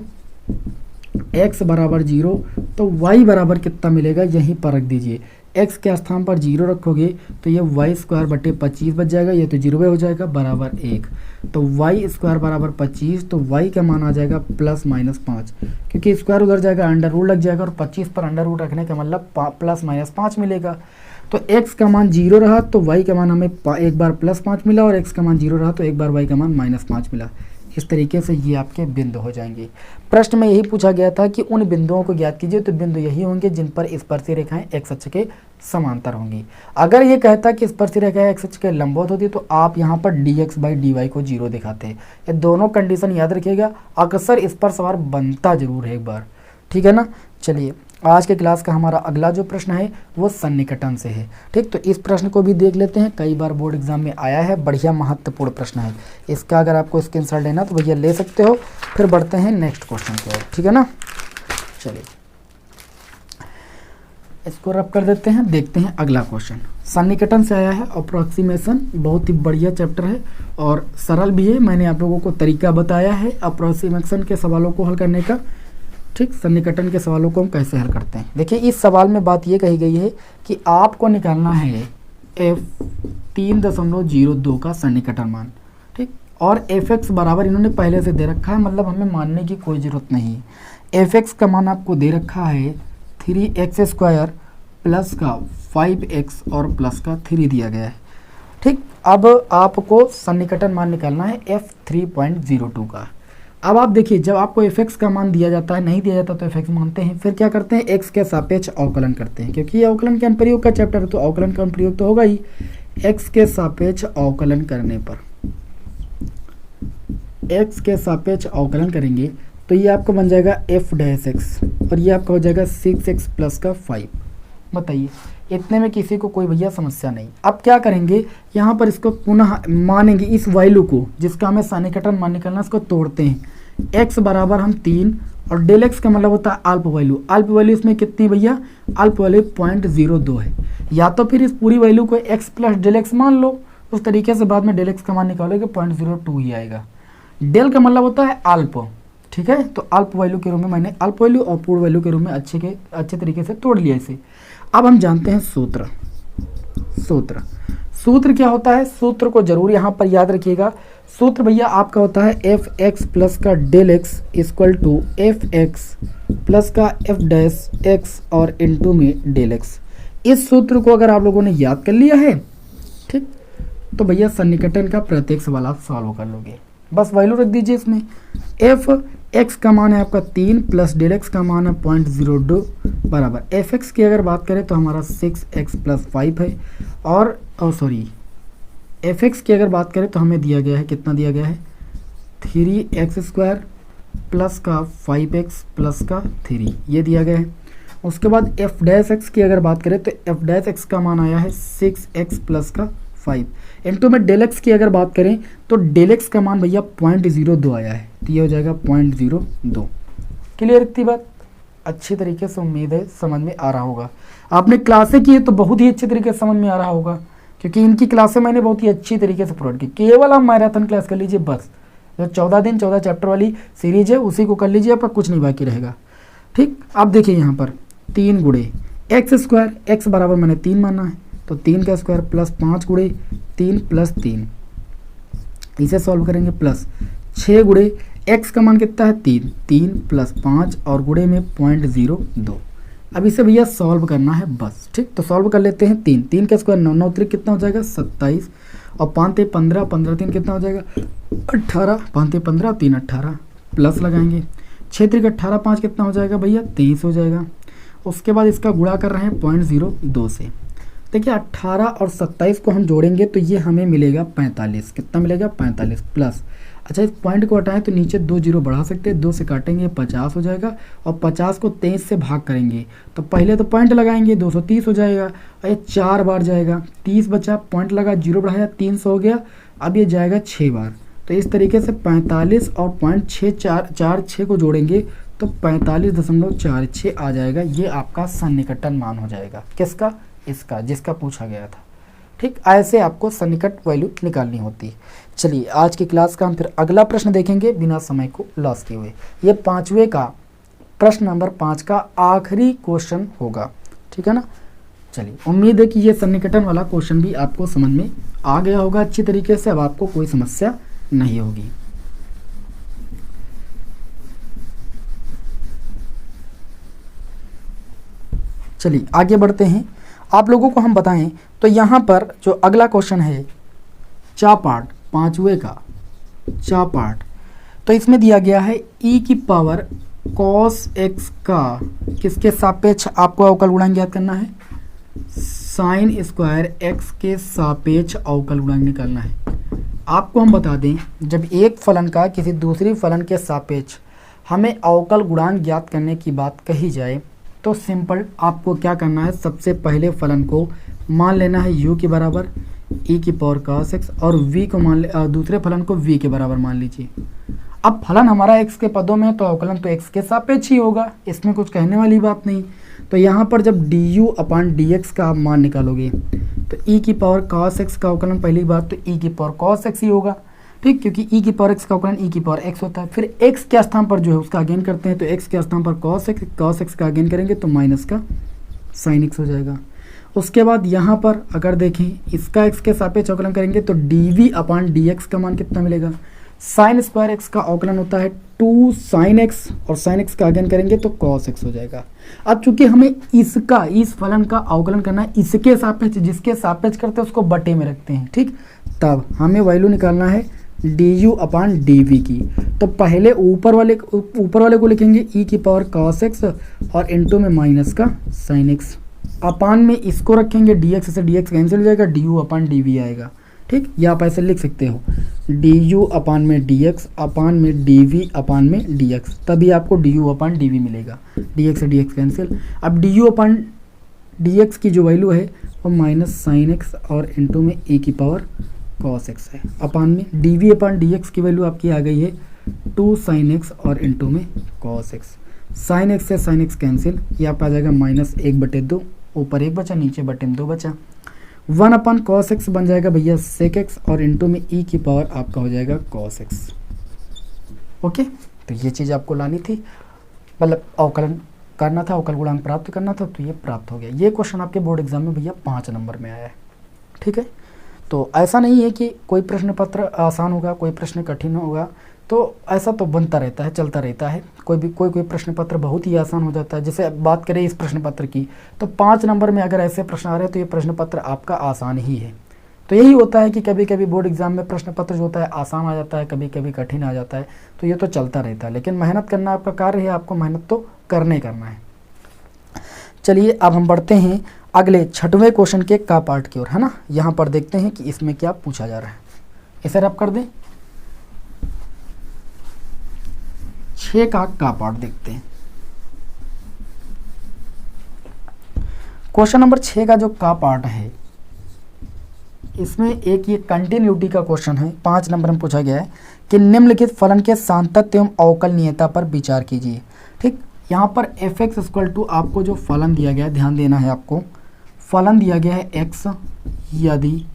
x बराबर 0 तो y बराबर कितना मिलेगा यहीं पर रख दीजिए, x के स्थान पर 0 रखोगे तो ये वाई स्क्वायर बटे 25 बच जाएगा, ये तो 0 हो जाएगा बराबर 1। तो वाई स्क्वायर बराबर 25 तो y का मान आ जाएगा +-5, क्योंकि स्क्वायर उधर जाएगा अंडर रूट लग जाएगा और 25 पर अंडर रूट रखने का मतलब +-5 मिलेगा। तो x का मान 0 रहा तो y का मान हमें एक बार +5 मिला और x का मान 0 रहा तो एक बार y का मान -5 मिला। इस तरीके से ये आपके बिंदु हो जाएंगे। प्रश्न में यही पूछा गया था कि उन बिंदुओं को ज्ञात कीजिए, तो बिंदु यही होंगे जिन पर स्पर्शी रेखाएं x अक्ष के समांतर होंगी। अगर ये कहता कि स्पर्शी रेखाएं x अक्ष के लंबवत होती तो आप यहाँ पर dx बाई dy को 0 दिखाते। ये दोनों कंडीशन याद रखिएगा, अक्सर इस पर सवाल बनता जरूर है एक बार, ठीक है ना। चलिए आज के क्लास का हमारा अगला जो प्रश्न है वो सन्निकटन से है, ठीक। तो इस प्रश्न को भी देख लेते हैं, कई बार बोर्ड एग्जाम में आया है, बढ़िया महत्वपूर्ण प्रश्न है। इसका अगर आपको स्क्रीनशॉट लेना तो भैया ले सकते हो। फिर बढ़ते हैं नेक्स्ट क्वेश्चन की ओर, ठीक है ना। चलिए इसको रब कर देते हैं, देखते हैं अगला क्वेश्चन। सन्निकटन से आया है, अप्रोक्सीमेशन बहुत ही बढ़िया चैप्टर है और सरल भी है। मैंने आप लोगों को तरीका बताया है अप्रोक्सीमेशन के सवालों को हल करने का, ठीक। सन्निकटन के सवालों को हम कैसे हल करते हैं, देखिए इस सवाल में बात ये कही गई है कि आपको निकालना है f3.02 का सन्निकटन मान, ठीक। और fx बराबर इन्होंने पहले से दे रखा है, मतलब हमें मानने की कोई ज़रूरत नहीं है। fx का मान आपको दे रखा है 3x² प्लस का 5x और प्लस का 3 दिया गया है, ठीक। अब आपको सन्निकटन मान निकालना है f3.02 का। अब आप देखिए जब आपको fx का मान दिया जाता है, नहीं दिया जाता तो fx मानते हैं, फिर क्या करते हैं x के सापेक्ष अवकलन करते हैं, क्योंकि ये अवकलन के अनुप्रयोग का चैप्टर है तो अवकलन का अनुप्रयोग तो होगा ही। x के सापेक्ष अवकलन करने पर x के सापेक्ष अवकलन करेंगे तो ये आपका बन जाएगा f' और ये आपका हो जाएगा 6x प्लस का 5। बताइए इतने में किसी को कोई भैया समस्या नहीं। अब क्या करेंगे, यहाँ पर इसको पुनः मानेंगे, इस वैल्यू को जिसका हमें सन्निकटन मान निकलना, इसको तोड़ते हैं। x बराबर हम 3 और डेल x का मतलब होता है अल्प वैल्यू। अल्प वैल्यू इसमें कितनी भैया, अल्प वैल्यू 0.02 है। या तो फिर इस पूरी वैल्यू को x प्लस डेल x मान लो, उस तरीके से बाद में डेल x का मान निकालोगे 0.02 ही आएगा। डेल का मतलब होता है अल्प, ठीक है। तो अल्प वैल्यू के रूप में मैंने अल्प वैल्यू और पूर्ण वैल्यू के रूप में अच्छे तरीके से तोड़ लिया इसे। अब हम जानते हैं सूत्र क्या होता है, सूत्र को जरूर यहाँ पर याद रखिएगा। सूत्र भैया आपका होता है f(x) प्लस का del x equal to f(x) plus का f' और इनटू में डेल x। इस सूत्र को अगर आप लोगों ने याद कर लिया है, ठीक, तो भैया सन्निकटन का प्रत्येक सवाल आप सॉल्व कर लोगे। बस वैल्यू रख दीजिए इसमें, f x का मान है आपका 3 प्लस डेल एक्स का मान है 0.02 बराबर एफ एक्स की अगर बात करें तो हमारा 6x प्लस 5 है, और एफ एक्स की अगर बात करें तो हमें दिया गया है, कितना दिया गया है 3x² प्लस का 5x प्लस का 3, ये दिया गया है। उसके बाद एफ डैश एक्स की अगर बात करें तो एफ डैश एक्स का मान आया है 6x प्लस का 5। इनटू में डेल एक्स की अगर बात करें तो डेल एक्स का मान भैया 0.02 आया है, तो ये हो जाएगा 0.02। क्लियर इतनी बात? अच्छी तरीके से उम्मीद है समझ में आ रहा होगा। आपने क्लासें की है तो बहुत ही अच्छे तरीके से समझ में आ रहा होगा, क्योंकि इनकी क्लासें मैंने बहुत ही अच्छी तरीके से प्रोवाइड की। केवल आप मैराथन क्लास कर लीजिए बस, जो 14 दिन 14 चैप्टर वाली सीरीज है उसी को कर लीजिए, आपका कुछ नहीं बाकी रहेगा। ठीक, आप देखिए यहाँ पर 3 गुणे x², x बराबर मैंने 3 माना है, तो 3 का स्क्वायर प्लस 5 गुणे 3 प्लस 3, इसे सॉल्व करेंगे प्लस 6 गुणे x का मान कितना है 3 प्लस 5 और गुणे में 0.02। अब इसे भैया सॉल्व करना है बस। ठीक, तो सॉल्व कर लेते हैं। 3 का स्क्वायर 9 9 त्रिक कितना हो जाएगा 27, और 5 ते 15, 15 3 कितना हो जाएगा 18, 5 ते 15 3 18, प्लस लगाएंगे 6 त्रिक 18, 5 कितना हो जाएगा भैया 23 हो जाएगा। उसके बाद इसका गुणा कर रहे हैं 0.02 से। देखिए 18 और 27 को हम जोड़ेंगे तो ये हमें मिलेगा 45। कितना मिलेगा 45 प्लस, अच्छा इस पॉइंट को हटाएं तो नीचे 2 जीरो बढ़ा सकते हैं, 2 से काटेंगे 50 हो जाएगा, और 50 को 23 से भाग करेंगे तो पहले तो पॉइंट लगाएंगे 230 हो जाएगा, और ये 4 बार जाएगा 30 बचा, पॉइंट लगा जीरो बढ़ाया 300 हो गया, अब ये जाएगा 6 बार। तो इस तरीके से 45 और 0.646 को जोड़ेंगे तो 45.46 आ जाएगा। ये आपका सन्निकटन मान हो जाएगा। किसका? इसका, जिसका पूछा गया था। ठीक, ऐसे आपको सन्निकट वैल्यू निकालनी होती है। चलिए आज की क्लास का हम फिर अगला प्रश्न देखेंगे बिना समय को लॉस किए हुए। ये 5वें का प्रश्न नंबर 5 का आखिरी क्वेश्चन होगा। ठीक है ना? चलिए उम्मीद है कि ये सन्निकटन वाला क्वेश्चन भी आपको समझ में आ गया होगा अच्छी तरीके से, अब आपको कोई समस्या नहीं होगी। चलिए आगे बढ़ते हैं। आप लोगों को हम बताएं तो यहाँ पर जो अगला क्वेश्चन है चा पार्ट 5वें का चा पार्ट, तो इसमें दिया गया है e की पावर cos x का किसके सापेक्ष आपको अवकल गुणांक ज्ञात करना है, साइन स्क्वायर x के सापेक्ष अवकल गुणांक निकालना है। आपको हम बता दें जब एक फलन का किसी दूसरी फलन के सापेक्ष हमें अवकल गुणांक ज्ञात करने की बात कही जाए तो सिंपल आपको क्या करना है, सबसे पहले फलन को मान लेना है u के बराबर e की पावर cos x, और v को दूसरे फलन को v के बराबर मान लीजिए। अब फलन हमारा x के पदों में तो अवकलन तो x के सापेक्ष ही होगा, इसमें कुछ कहने वाली बात नहीं। तो यहाँ पर जब du/dx का मान निकालोगे तो e की पावर cos x का अवकलन पहली बात तो e की पावर cos x ही होगा। ठीक, क्योंकि e की पावर x का अवकलन e की पावर x होता है। फिर x के स्थान पर जो है उसका अगेन करते हैं, तो x के स्थान पर cos x का अगेन करेंगे तो माइनस का sin x हो जाएगा। उसके बाद यहाँ पर अगर देखें इसका x के सापेक्ष अवकलन करेंगे तो dv/dx का मान कितना मिलेगा, साइन स्क्वायर x का अवकलन होता है 2 sin x, और sin x का अगेन करेंगे तो cos x हो जाएगा। अब चूंकि हमें इस फलन का अवकलन करना है इसके सापेक्ष, जिसके सापेक्ष करते हैं उसको बटे में रखते हैं। ठीक, तब हमें वैल्यू निकालना है du/dv की। तो पहले ऊपर वाले को लिखेंगे e की पावर cos x और इनटू में माइनस का sin x, अपान में इसको रखेंगे dx से dx कैंसिल हो जाएगा, du/dv आएगा। ठीक, या आप ऐसे लिख सकते हो du/dx अपान में dv/dx, तभी आपको du/dv मिलेगा, dx से dx कैंसिल। अब du/dx की जो वैल्यू है वो माइनस sin x और इनटू में e की पावर cos x है, अपान में dv/dx की वैल्यू आपकी आ गई है 2 sin x और इनटू में cos x। sin x से sin x कैंसिल, ये आप आ जाएगा -1/2, ऊपर 1 बचा नीचे बटे में 2 बचा, 1/cos x बन जाएगा भैया sec x, और इनटू में e की पावर आपका हो जाएगा cos x। ओके, तो ये चीज़ आपको लानी थी, मतलब अवकलन करना था, अवकल गुणांक प्राप्त करना था, तो ये प्राप्त हो गया। ये क्वेश्चन आपके बोर्ड एग्जाम में भैया 5 नंबर में आया है। ठीक है, तो ऐसा नहीं है कि कोई प्रश्न पत्र आसान होगा कोई प्रश्न कठिन होगा, तो ऐसा तो बनता रहता है, चलता रहता है। कोई प्रश्न पत्र बहुत ही आसान हो जाता है। जैसे बात करें इस प्रश्न पत्र की तो 5 नंबर में अगर ऐसे प्रश्न आ रहे हैं तो ये प्रश्न पत्र आपका आसान ही है। तो यही होता है कि कभी कभी बोर्ड एग्जाम में प्रश्न पत्र जो होता है आसान आ जाता है, कभी कभी कठिन आ जाता है, तो ये तो चलता रहता है, लेकिन मेहनत करना आपका कार्य है, आपको मेहनत तो करना है। चलिए अब हम बढ़ते हैं अगले 6वें क्वेश्चन के का पार्ट की ओर, है ना। यहाँ पर देखते हैं कि इसमें क्या पूछा जा रहा है, इसे रब कर दें। 6 का पार्ट देखते हैं। क्वेश्चन नंबर 6 का जो का पार्ट है, इसमें एक ये कंटिन्यूटी का क्वेश्चन है। 5 नंबर में पूछा गया है कि निम्नलिखित फलन के सांतत्य एवं अवकलनीयता पर विचार कीजिए। ठीक, यहाँ पर एफ एक्स इक्वल टू आपको जो फलन दिया गया है, ध्यान देना है आपको, फलन दिया गया है x यदि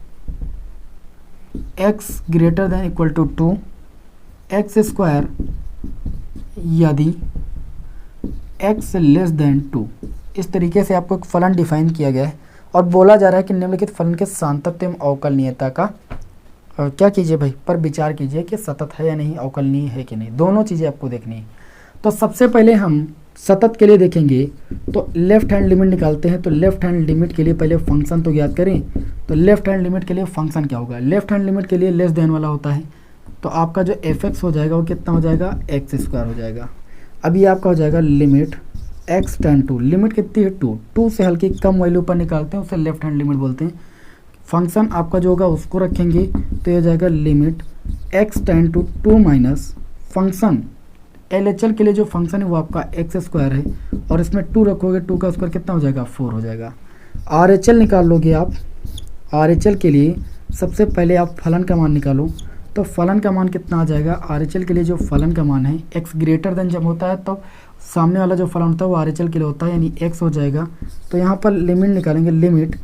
x greater than equal to 2, X square यदि x लेस देन 2। इस तरीके से आपको एक फलन डिफाइन किया गया है और बोला जा रहा है कि निम्नलिखित फलन के सांतत्य एवं अवकलनीयता का क्या कीजिए भाई, पर विचार कीजिए कि सतत है या नहीं, अवकलनीय है कि नहीं, दोनों चीज़ें आपको देखनी है। तो सबसे पहले हम सतत के लिए देखेंगे तो लेफ्ट हैंड लिमिट निकालते हैं। तो लेफ्ट हैंड लिमिट के लिए पहले फंक्शन तो ज्ञात करें। तो लेफ्ट हैंड लिमिट के लिए फंक्शन क्या होगा, लेफ्ट हैंड लिमिट के लिए लेस देन वाला होता है, तो आपका जो एफ एक्स हो जाएगा वो कितना हो जाएगा, एक्स स्क्वायर हो जाएगा। अभी आपका हो जाएगा limit X tends to, limit कितनी है 2, 2 से हल्की कम वैल्यू पर निकालते हैं, उसे लेफ्ट हैंड लिमिट बोलते हैं। फंक्शन आपका जो होगा उसको रखेंगे तो ये हो जाएगा limit X tends to 2 minus function LHL के लिए जो फंक्शन है वो आपका एक्स स्क्वायर है, और इसमें 2 रखोगे, 2 का स्क्वायर कितना हो जाएगा, 4 हो जाएगा। RHL निकाल लोगे आप। RHL के लिए सबसे पहले आप फलन का मान निकालो, तो फलन का मान कितना आ जाएगा, RHL के लिए जो फलन का मान है x ग्रेटर देन जब होता है तो सामने वाला जो फलन होता है वो RHL के लिए होता है, यानी x हो जाएगा। तो यहाँ पर लिमिट निकालेंगे, limit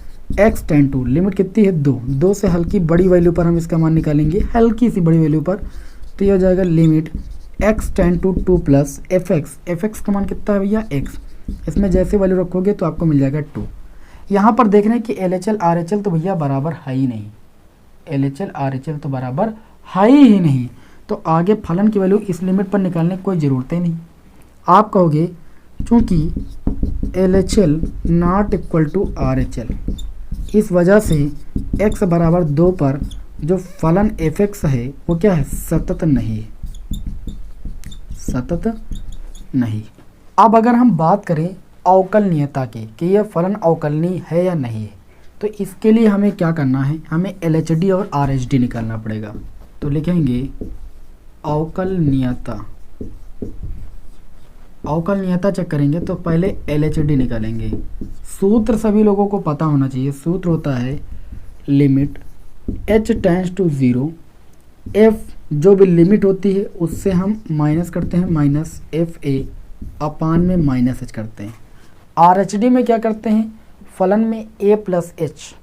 x tends to, limit कितनी है 2, 2 से हल्की बड़ी वैल्यू पर हम इसका मान निकालेंगे, हल्की सी बड़ी वैल्यू पर, तो ये हो जाएगा limit x tends to 2 plus F X का मान कितना है भैया x, इसमें जैसे वैल्यू रखोगे तो आपको मिल जाएगा 2। यहाँ पर देख रहे हैं कि LHL RHL तो भैया बराबर है ही नहीं, LHL RHL तो बराबर है ही नहीं, तो आगे फलन की वैल्यू इस लिमिट पर निकालने की कोई ज़रूरत ही नहीं। आप कहोगे चूँकि LHL not equal to RHL, इस वजह से x बराबर 2 पर जो फलन एफ एक्स है वो क्या है, सतत नहीं है, सतत नहीं। अब अगर हम बात करें अवकलनीयता की कि यह फलन अवकलनीय है या नहीं है, तो इसके लिए हमें क्या करना है, हमें LHD और RHD निकालना पड़ेगा। तो लिखेंगे अवकलनीयता, अवकलनीयता चेक करेंगे तो पहले LHD निकालेंगे। सूत्र सभी लोगों को पता होना चाहिए, सूत्र होता है limit h tends to 0, f जो भी लिमिट होती है उससे हम माइनस करते हैं, माइनस एफ ए अपान में माइनस एच करते हैं। RHD में क्या करते हैं, फलन में a plus H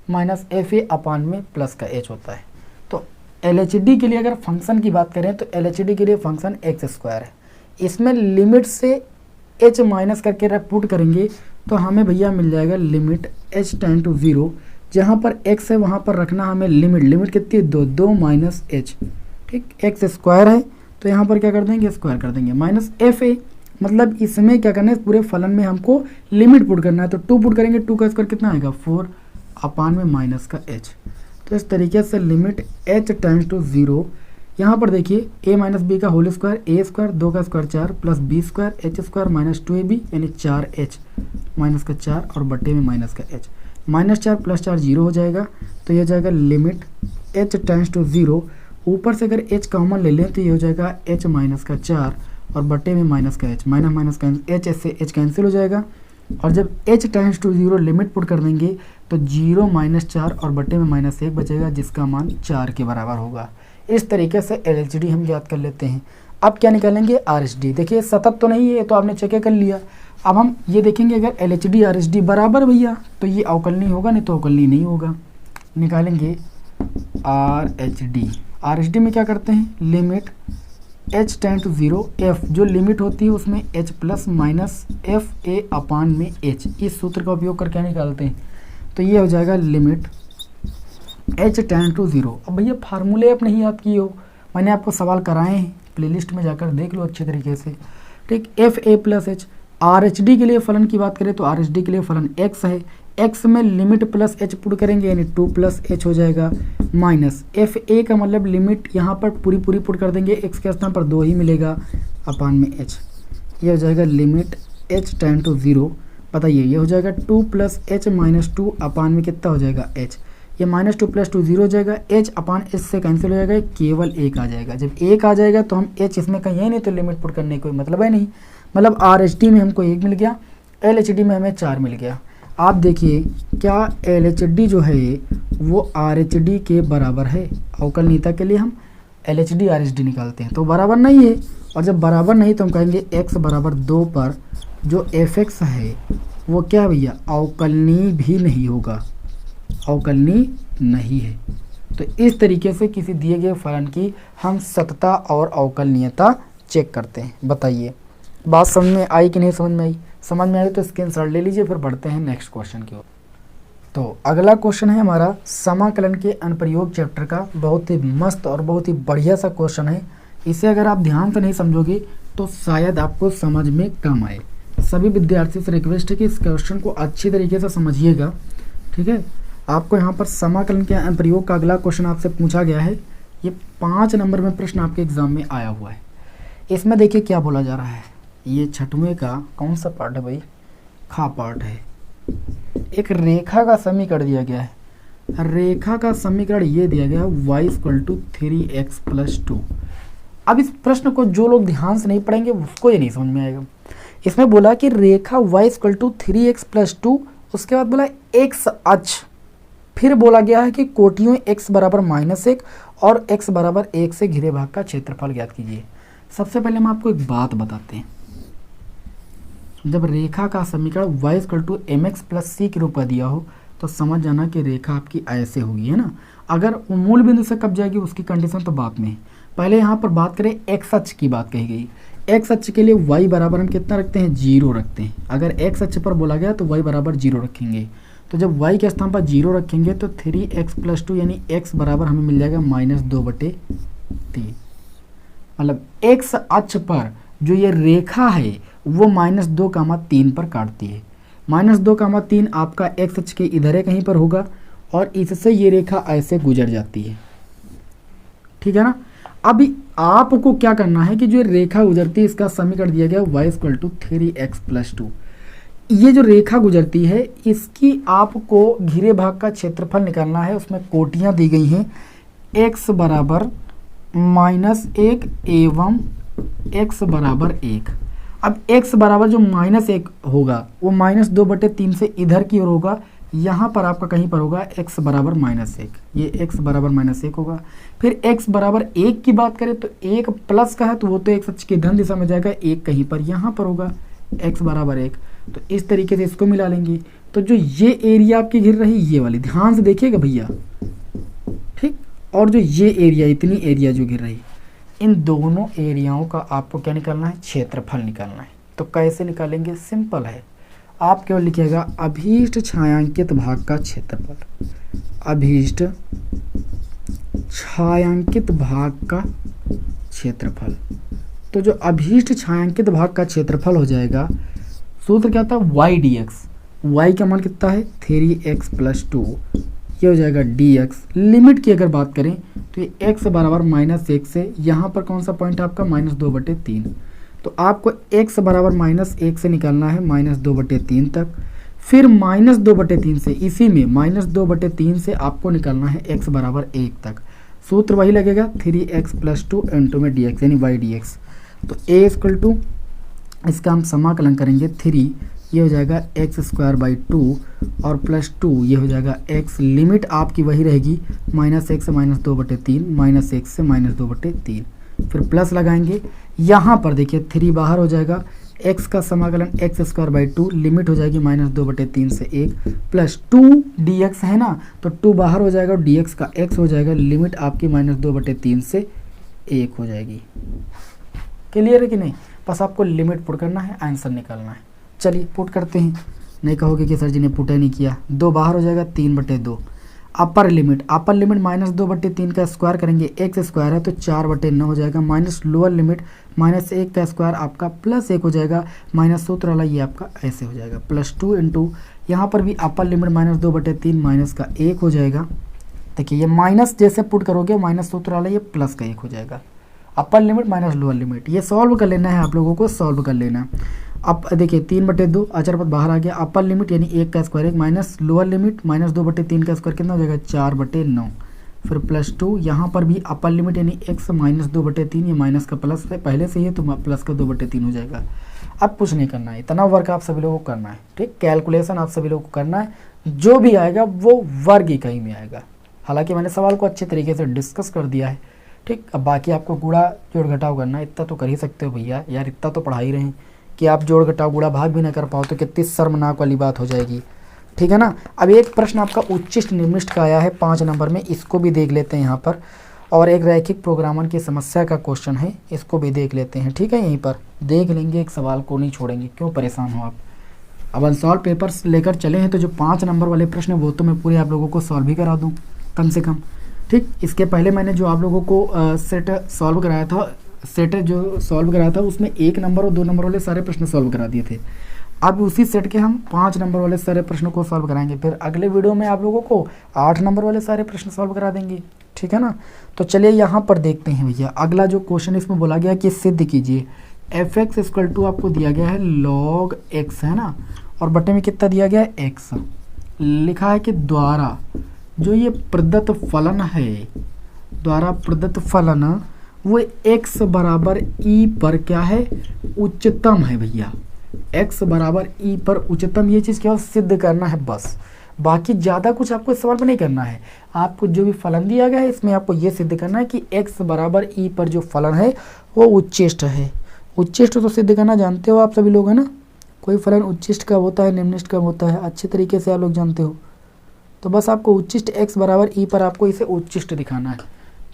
minus F A upon में प्लस का एच होता है। तो LHD के लिए अगर फंक्शन की बात करें तो LHD के लिए फंक्शन एक्स स्क्वायर है, इसमें लिमिट से h माइनस करके पुट करेंगे तो हमें भैया मिल जाएगा लिमिट h टेंड टू 0, जहाँ पर x है वहाँ पर रखना हमें लिमिट, लिमिट कितनी है 2, 2 माइनस एच, ठीक, एक्स स्क्वायर है तो यहाँ पर क्या कर देंगे, स्क्वायर कर देंगे, माइनस एफ ए, मतलब इसमें क्या करना है, पूरे फलन में हमको लिमिट पुट करना है, तो 2 पुट करेंगे, 2 का स्क्वायर कितना आएगा 4 अपान में माइनस का h। तो इस तरीके से लिमिट h टेंड्स टू 0, यहाँ पर देखिए a माइनस बी का होल स्क्वायर, a स्क्वायर 2 का square 4 plus B square h square minus 2ab यानी 4h माइनस का 4 और बटे में माइनस का h, माइनस 4 प्लस 4 0 हो जाएगा। तो ये हो जाएगा लिमिट h टेंड्स टू 0, ऊपर से अगर h कॉमन ले लें तो ये हो जाएगा h माइनस का 4 और बटे में माइनस का h, माइनस माइनस का h से h कैंसिल हो जाएगा, और जब h tends to 0 limit put कर देंगे तो 0 माइनस 4 और बटे में माइनस 1 बचेगा जिसका मान 4 के बराबर होगा। इस तरीके से LHD हम ज्ञात कर लेते हैं। अब क्या निकालेंगे, RHD। देखिए सतत तो नहीं है, तो आपने चेक कर लिया। अब हम ये देखेंगे अगर LHD RHD बराबर भैया तो ये अवकलनीय होगा, नहीं तो अवकलनीय नहीं होगा। निकालेंगे RHD। RHD में क्या करते हैं, limit h tend to 0, f जो लिमिट होती है उसमें h plus minus F A upon में h, इस सूत्र का उपयोग करके निकालते हैं। तो ये हो जाएगा लिमिट h टेंड टू 0। अब भैया फार्मूले आप नहीं याद किए हो, मैंने आपको सवाल कराए हैं, प्लेलिस्ट में जाकर देख लो अच्छे तरीके से, ठीक। F A plus H, RHD के लिए फलन की बात करें तो RHD के लिए फलन x है, x में लिमिट प्लस h पुट करेंगे यानी 2 प्लस h हो जाएगा, माइनस एफ ए का मतलब लिमिट यहाँ पर पूरी पूरी पुट कर देंगे, x के स्थान पर 2 ही मिलेगा अपान में h, ये हो जाएगा लिमिट h टेंड टू 0। बताइए ये हो जाएगा 2 प्लस h माइनस 2 अपान में कितना हो जाएगा h, ये माइनस 2 प्लस 2 0 हो जाएगा, h अपान h से कैंसिल हो जाएगा, केवल 1 आ जाएगा। जब 1 आ जाएगा तो हम h इसमें कहीं है नहीं, तो लिमिट पुट करने कोई मतलब है नहीं। मतलब RHD में हमको 1 मिल गया, LHD में हमें 4 मिल गया। आप देखिए क्या LHD जो है वो RH के बराबर है, अवकलनीयता के लिए हम LHD RHD निकालते हैं तो बराबर नहीं है, और जब बराबर नहीं तो हम कहेंगे x बराबर 2 पर जो fx है वो क्या भैया अवकलनीय भी नहीं होगा, अवकलनीय नहीं है। तो इस तरीके से किसी दिए गए फलन की हम सतता और अवकलनीयता चेक करते हैं। बताइए बात समझ में आई कि नहीं समझ में आई? समझ में आई तो स्क्रीनशॉट ले लीजिए, फिर बढ़ते हैं नेक्स्ट क्वेश्चन की ओर। तो अगला क्वेश्चन है हमारा समाकलन के अनुप्रयोग चैप्टर का, बहुत ही मस्त और बहुत ही बढ़िया सा क्वेश्चन है। इसे अगर आप ध्यान से नहीं समझोगे तो शायद आपको समझ में कम आए। सभी विद्यार्थियों से रिक्वेस्ट है कि इस क्वेश्चन को अच्छी तरीके से समझिएगा, ठीक है। आपको यहाँ पर समाकलन के अनुप्रयोग का अगला क्वेश्चन आपसे पूछा गया है, ये 5 नंबर में प्रश्न आपके एग्जाम में आया हुआ है। इसमें देखिए क्या बोला जा रहा है, ये 6वें का कौन सा पार्ट है भाई, खा पार्ट है। एक रेखा का समीकरण दिया गया है, रेखा का समीकरण ये दिया गया है y = 3x + 2। अब इस प्रश्न को जो लोग ध्यान से नहीं पढ़ेंगे उसको ये नहीं समझ में आएगा। इसमें बोला कि रेखा y = 3x + 2, उसके बाद बोला x अक्ष, फिर बोला गया है कि कोटियों x बराबर -1 और x बराबर 1 से घिरे भाग का क्षेत्रफल ज्ञात कीजिए। सबसे पहले हम आपको एक बात बताते हैं, जब रेखा का समीकरण y = mx + c के रूप में दिया हो तो समझ जाना कि रेखा आपकी ऐसे होगी, है ना। अगर वो मूल बिंदु से कब जाएगी उसकी कंडीशन तो बाद में है। पहले यहाँ पर बात करें x अक्ष की बात कही गई। x अक्ष के लिए y बराबर हम कितना रखते हैं, 0 रखते हैं। अगर x अक्ष पर बोला गया तो y बराबर 0 रखेंगे। तो जब y के स्थान पर 0 रखेंगे तो 3x + 2 यानी x बराबर हमें मिल जाएगा -2/3। मतलब x अक्ष पर जो ये रेखा है वो -2,3 पर काटती है। -2,3 आपका x अक्ष के इधर कहीं पर होगा और इससे ये रेखा ऐसे गुजर जाती है, ठीक है ना। अभी आपको क्या करना है कि जो रेखा गुजरती है इसका समीकरण दिया गया y = 3x + 2। ये जो रेखा गुजरती है इसकी आपको घिरे भाग का क्षेत्रफल निकालना है। उसमें कोटियां दी गई हैं, x बराबर -1 एवं x बराबर 1। अब x बराबर जो -1 होगा वो -2/3 से इधर की ओर होगा, यहाँ पर आपका कहीं पर होगा x बराबर -1, ये x बराबर -1 होगा। फिर x बराबर 1 की बात करें तो 1 प्लस का है तो वो तो x अक्ष की धन दिशा में जाएगा, 1 कहीं पर यहाँ पर होगा x बराबर 1। तो इस तरीके से इसको मिला लेंगे। तो जो ये एरिया आपकी घिर रही ये वाली, ध्यान से देखिएगा भैया, ठीक। और जो ये एरिया, इतनी एरिया जो घिर रही, इन दोनों एरियाओं का आपको क्या निकालना है, क्षेत्रफल निकालना है। तो कैसे निकालेंगे, सिंपल है। आप केवल लिखिएगा अभीष्ट छायांकित भाग का क्षेत्रफल, अभीष्ट छायांकित भाग का क्षेत्रफल। तो जो अभीष्ट छायांकित भाग का क्षेत्रफल हो जाएगा, सूत्र क्या था, y dx। y का मान कितना है 3x + 2, ये हो जाएगा dx। लिमिट की अगर बात करें तो ये x बराबर -1 से यहाँ पर कौन सा पॉइंट है आपका -2/3। तो आपको x बराबर -1 से निकालना है -2/3 तक, फिर -2/3 से इसी में -2/3 से आपको निकालना है x बराबर 1 तक। सूत्र वही लगेगा 3x + 2 × में dx यानी y dx। तो a = इसका हम समाकलन करेंगे 3, ये हो जाएगा x² 2 और +2 ये हो जाएगा x। लिमिट आपकी वही रहेगी -1 से -2/3, -1 से -2/3, फिर प्लस लगाएंगे। यहाँ पर देखिए 3 बाहर हो जाएगा, x का समाकलन x² 2, लिमिट हो जाएगी -2/3 से 1 +2 dx है ना, तो 2 बाहर हो जाएगा और dx का x हो जाएगा, लिमिट आपकी -2/3 से 1 हो जाएगी। क्लियर है कि नहीं? बस आपको लिमिट पुट करना है, आंसर निकालना है। चलिए पुट करते हैं। नहीं कहोगे कि सर जी ने पुट नहीं किया। 2 बाहर हो जाएगा 3/2। अपर लिमिट -2/3 का स्क्वायर करेंगे, एक्स स्क्वायर है तो 4/9 हो जाएगा, माइनस लोअर लिमिट -1 का स्क्वायर आपका +1 हो जाएगा, माइनस सूत्र वाला ये आपका ऐसे हो जाएगा, +2 इंटू यहाँ पर भी अपर लिमिट -2/3 माइनस का 1 हो जाएगा। देखिए ये माइनस जैसे पुट करोगे माइनस सूत्र वाला ये प्लस का 1 हो जाएगा। अपर लिमिट माइनस लोअर लिमिट, ये सॉल्व कर लेना है, आप लोगों को सॉल्व कर लेना है। अब देखिए 3/2 अचर पद बाहर आ गया, अपर लिमिट यानी 1 का स्क्वायर 1 माइनस लोअर लिमिट -2/3 का स्क्वायर कितना हो जाएगा 4/9, फिर +2 यहाँ पर भी अपर लिमिट यानी x -2/3, ये माइनस का प्लस है पहले से ही तो प्लस का 2/3 हो जाएगा। अब कुछ नहीं करना है, इतना वर्क आप सभी लोगों को करना है, ठीक, कैलकुलेशन आप सभी लोगों को करना है, जो भी आएगा वो वर्ग इकाई में आएगा। हालांकि मैंने सवाल को अच्छे तरीके से डिस्कस कर दिया है, ठीक। अब बाकी आपको गुणा जोड़ घटाव करना है, इतना तो कर ही सकते हो भैया, यार इतना तो पढ़ा ही रहे हैं कि आप जोड़ घटाव गुणा भाग भी ना कर पाओ तो कितनी शर्मनाक वाली बात हो जाएगी, ठीक है ना। अब एक प्रश्न आपका उच्चिष्ट निम्निष्ट का आया है 5 नंबर में, इसको भी देख लेते हैं यहाँ पर, और एक रैखिक प्रोग्रामन की समस्या का क्वेश्चन है, इसको भी देख लेते हैं, ठीक है। यहीं पर देख लेंगे, एक सवाल को नहीं छोड़ेंगे, क्यों परेशान हो आप। अब अनसॉल्व पेपर्स लेकर चले हैं तो जो 5 नंबर वाले प्रश्न वो तो मैं पूरे आप लोगों को सॉल्व ही करा दूँ कम से कम, ठीक। इसके पहले मैंने जो आप लोगों को सेट सॉल्व कराया था, सेट जो सॉल्व कराया था उसमें 1 नंबर और 2 नंबर वाले सारे प्रश्न सॉल्व करा दिए थे। अब उसी सेट के हम 5 नंबर वाले सारे प्रश्नों को सॉल्व कराएंगे, फिर अगले वीडियो में आप लोगों को 8 नंबर वाले सारे प्रश्न सॉल्व करा देंगे, ठीक है ना। तो चलिए यहाँ पर देखते हैं भैया, अगला जो क्वेश्चन इसमें बोला गया कि सिद्ध कीजिए f(x) = आपको दिया गया है log x, है ना, और बटे में कितना दिया गया है x, लिखा है कि द्वारा जो ये प्रदत्त फलन है, द्वारा प्रदत्त फलन वो x बराबर e पर क्या है उच्चतम है भैया, x बराबर e पर उच्चतम, ये चीज़ क्या सिद्ध करना है बस। बाकी ज़्यादा कुछ आपको इस सवाल पर नहीं करना है, आपको जो भी फलन दिया गया है इसमें आपको ये सिद्ध करना है कि x बराबर e पर जो फलन है वो उच्चिष्ट है। उच्चिष्ट तो सिद्ध करना जानते हो आप सभी लोग, है ना, कोई फलन उच्चिष्ट कब होता है निम्निष्ट कब होता है अच्छे तरीके से आप लोग जानते हो। तो बस आपको उच्चिष्ट x बराबर e पर आपको इसे उच्चिष्ट दिखाना है।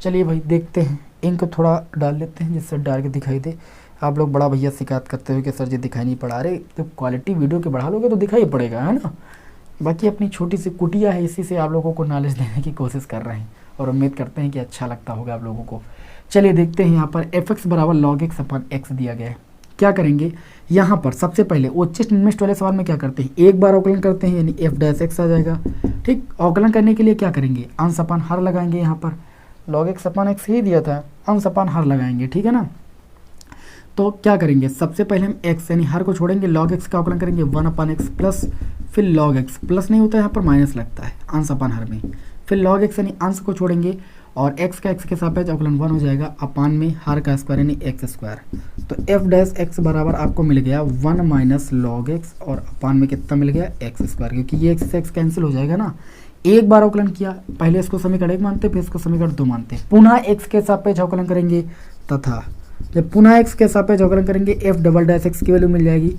चलिए भाई देखते हैं, इंक थोड़ा डाल लेते हैं जिससे डाल के दिखाई दे। आप लोग बड़ा भैया शिकायत करते हो कि सर जी दिखाई नहीं पड़ा, रहे तो क्वालिटी वीडियो के बढ़ा लोगे तो दिखाई पड़ेगा, है ना। बाकी अपनी छोटी सी कुटिया है, इसी से आप लोगों को नॉलेज देने की कोशिश कर रहे हैं और उम्मीद करते हैं कि अच्छा लगता होगा आप लोगों को। चलिए देखते हैं, यहाँ पर f(x) बराबर log x/x दिया गया है। क्या करेंगे यहाँ पर, सबसे पहले उच्चिष्ट निम्निष्ट वाले सवाल में क्या करते हैं, एक बार अवकलन करते हैं यानी f'(x) आ जाएगा, ठीक। अवकलन करने के लिए क्या करेंगे, अंश अपान हर लगाएंगे, यहाँ पर log x/x ही दिया था, अंश अपान हर लगाएंगे, ठीक है ना। तो क्या करेंगे, सबसे पहले हम x यानी हर को छोड़ेंगे, log x का अवकलन करेंगे 1/x प्लस, फिर log x प्लस नहीं होता है यहाँ पर माइनस लगता है अंश अपान हर में, फिर log x यानी अंश को छोड़ेंगे और x का x के सापेक्ष अवकलन 1 हो जाएगा, अपान में हर का स्क्वायर यानी x स्क्वायर। तो f'(x) बराबर आपको मिल गया 1 माइनस log x और अपान में कितना मिल गया x स्क्वायर, क्योंकि ये x से x कैंसिल हो जाएगा ना। एक बार अवकलन किया, पहले इसको समीकरण 1 मानते फिर इसको समीकरण 2 मानते, पुनः x के सापेक्ष अवकलन करेंगे, तथा जब पुनः x के सापेक्ष अवकलन करेंगे f'(x) की वैल्यू मिल जाएगी,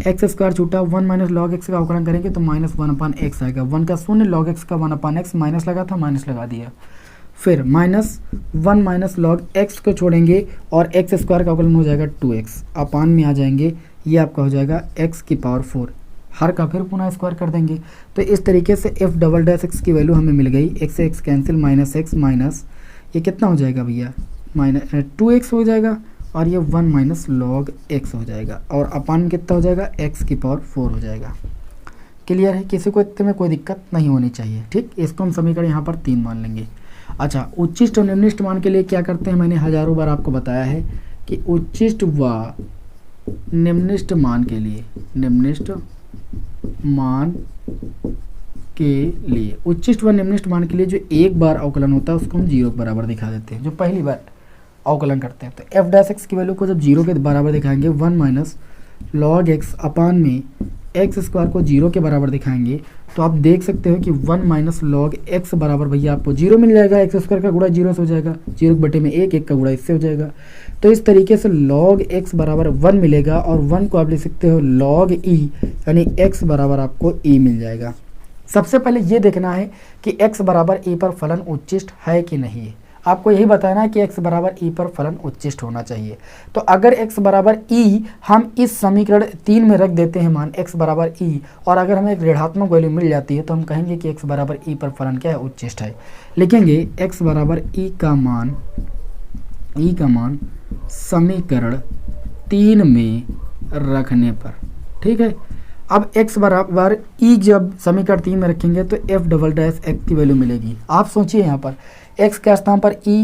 x स्क्वायर छूटा 1 माइनस log x का अवकलन करेंगे तो -1/x आएगा, 1 का शून्य log x का 1/x माइनस लगा था माइनस लगा दिया, फिर -1 माइनस log x को छोड़ेंगे और x स्क्वायर का अवकलन हो जाएगा 2x, अपान में आ जाएंगे, ये आपका हो जाएगा x⁴, हर का फिर पुनः स्क्वायर कर देंगे। तो इस तरीके से f'(x) की वैल्यू हमें मिल गई, x से x cancel minus x minus ये कितना हो जाएगा भैया -2x हो जाएगा और ये 1 माइनस log x हो जाएगा और अपान में कितना हो जाएगा x⁴ हो जाएगा। क्लियर है, किसी को इतने में कोई दिक्कत नहीं होनी चाहिए, ठीक। इसको हम समीकरण यहाँ पर 3 मान लेंगे। अच्छा, उच्चिष्ट और निम्निष्ट मान के लिए क्या करते हैं, मैंने हजारों बार आपको बताया है कि उच्चिष्ट व निम्निष्ट मान के लिए, निम्निष्ट मान के लिए, उच्चिष्ट व निम्निष्ट मान के लिए जो एक बार अवकलन होता है उसको हम 0 के बराबर दिखा देते हैं, जो पहली बार अवकलन करते हैं। तो f'(x) की वैल्यू को जब 0 के बराबर दिखाएंगे 1 माइनस log x अपान में x स्क्वायर को 0 के बराबर दिखाएंगे, तो आप देख सकते हो कि 1 माइनस log x बराबर भैया आपको 0 मिल जाएगा, x स्क्वायर का गुणा 0 से हो जाएगा, 0 बटे में 1, 1 का गुणा इससे हो जाएगा। तो इस तरीके से log x बराबर 1 मिलेगा और 1 को आप लिख सकते हो log e यानी x बराबर आपको e मिल जाएगा। सबसे पहले ये देखना है कि x बराबर e पर फलन उच्चिष्ट है कि नहीं है। आपको यही बताना है कि x बराबर e पर फलन उच्चिष्ट होना चाहिए। तो अगर x बराबर e हम इस समीकरण 3 में रख देते हैं मान x बराबर e, और अगर हमें एक ऋणात्मक वैल्यू मिल जाती है तो हम कहेंगे कि x बराबर e पर फलन क्या है, उच्चिष्ट है। लिखेंगे x बराबर e का मान समीकरण 3 में रखने पर, ठीक है। अब x बराबर e जब समीकरण 3 में रखेंगे तो f डबल डैश x की वैल्यू मिलेगी। आप सोचिए यहाँ पर x के स्थान पर e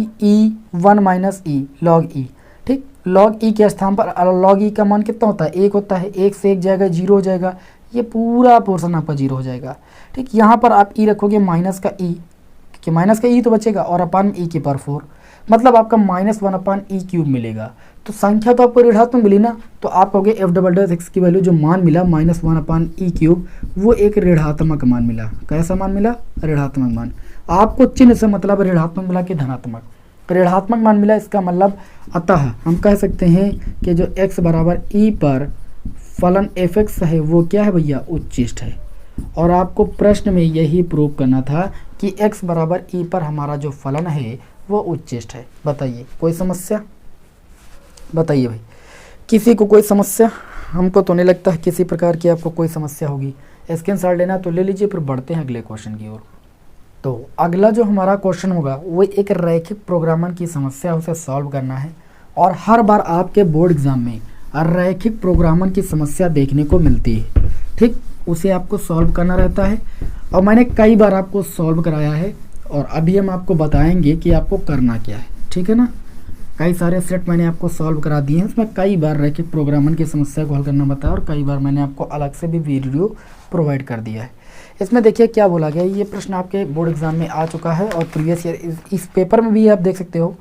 1 माइनस ई लॉग ई, ठीक। लॉग ई के स्थान पर लॉग ई का मान कितना होता है, 1 होता है। 1 से 1 जाएगा 0 हो जाएगा, ये पूरा पोर्शन आपका 0 हो जाएगा, ठीक। यहाँ पर आप e रखोगे माइनस का ई, कि माइनस का ई तो बचेगा, और अपान ई की पावर 4, मतलब आपका -1 अपान ई क्यूब मिलेगा। तो संख्या तो आपको ऋणात्मक मिली ना, तो आप कहोगे f डबल डैश x की वैल्यू जो मान मिला -1 अपान ई क्यूब, वो एक ऋणात्मक मान मिला। कैसा मान मिला, ऋणात्मक मान। आपको चिन्ह से मतलब ऋणात्मक मिला कि धनात्मक, ऋणात्मक मान मिला, इसका मतलब अतः हम कह सकते हैं कि जो x बराबर e पर फलन fx है वो क्या है भैया, उच्चिष्ट है। और आपको प्रश्न में यही प्रूव करना था कि x बराबर e पर हमारा जो फलन है वो उच्चिष्ट है। बताइए कोई समस्या, बताइए भाई, किसी को कोई समस्या? हमको तो नहीं लगता है किसी प्रकार की आपको कोई समस्या होगी। स्क्रीनशॉट लेना तो ले लीजिए, फिर बढ़ते हैं अगले क्वेश्चन की ओर। तो अगला जो हमारा क्वेश्चन होगा वो एक रैखिक प्रोग्रामर की समस्या, उसे सॉल्व करना है। और हर बार आपके बोर्ड एग्जाम में रैखिक प्रोग्रामर की समस्या देखने को मिलती है, ठीक। उसे आपको सॉल्व करना रहता है, और मैंने कई बार आपको सॉल्व कराया है, और अभी हम आपको बताएंगे कि आपको करना क्या है, ठीक है ना। कई सारे सेट मैंने आपको सॉल्व करा दिए हैं, उसमें कई बार रैखिक प्रोग्रामर की समस्या को हल करना बताया, और कई बार मैंने आपको अलग से भी वीडियो प्रोवाइड कर दिया है। इसमें देखिए क्या बोला गया, ये प्रश्न आपके बोर्ड एग्जाम में आ चुका है, और प्रीवियस ईयर इस पेपर में भी आप देख सकते हो।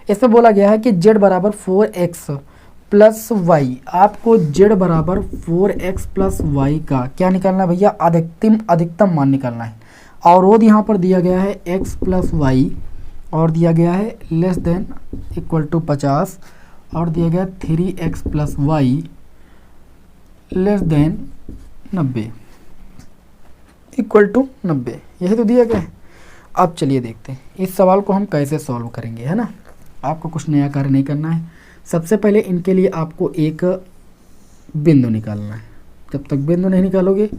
इसमें बोला गया है कि z बराबर 4x प्लस वाई, आपको z बराबर 4x प्लस वाई का क्या निकालना है भैया, अधिकतम मान निकालना है। अवरोध यहाँ पर दिया गया है x प्लस वाई, और दिया गया है लेस देन इक्वल टू 50, और दिया गया 3x plus Y less than 90 equal to 90, यही तो दिया गया है। अब चलिए देखते हैं इस सवाल को हम कैसे सॉल्व करेंगे, है ना। आपको कुछ नया कार्य नहीं करना है। सबसे पहले इनके लिए आपको एक बिंदु निकालना है। जब तक बिंदु नहीं निकालोगे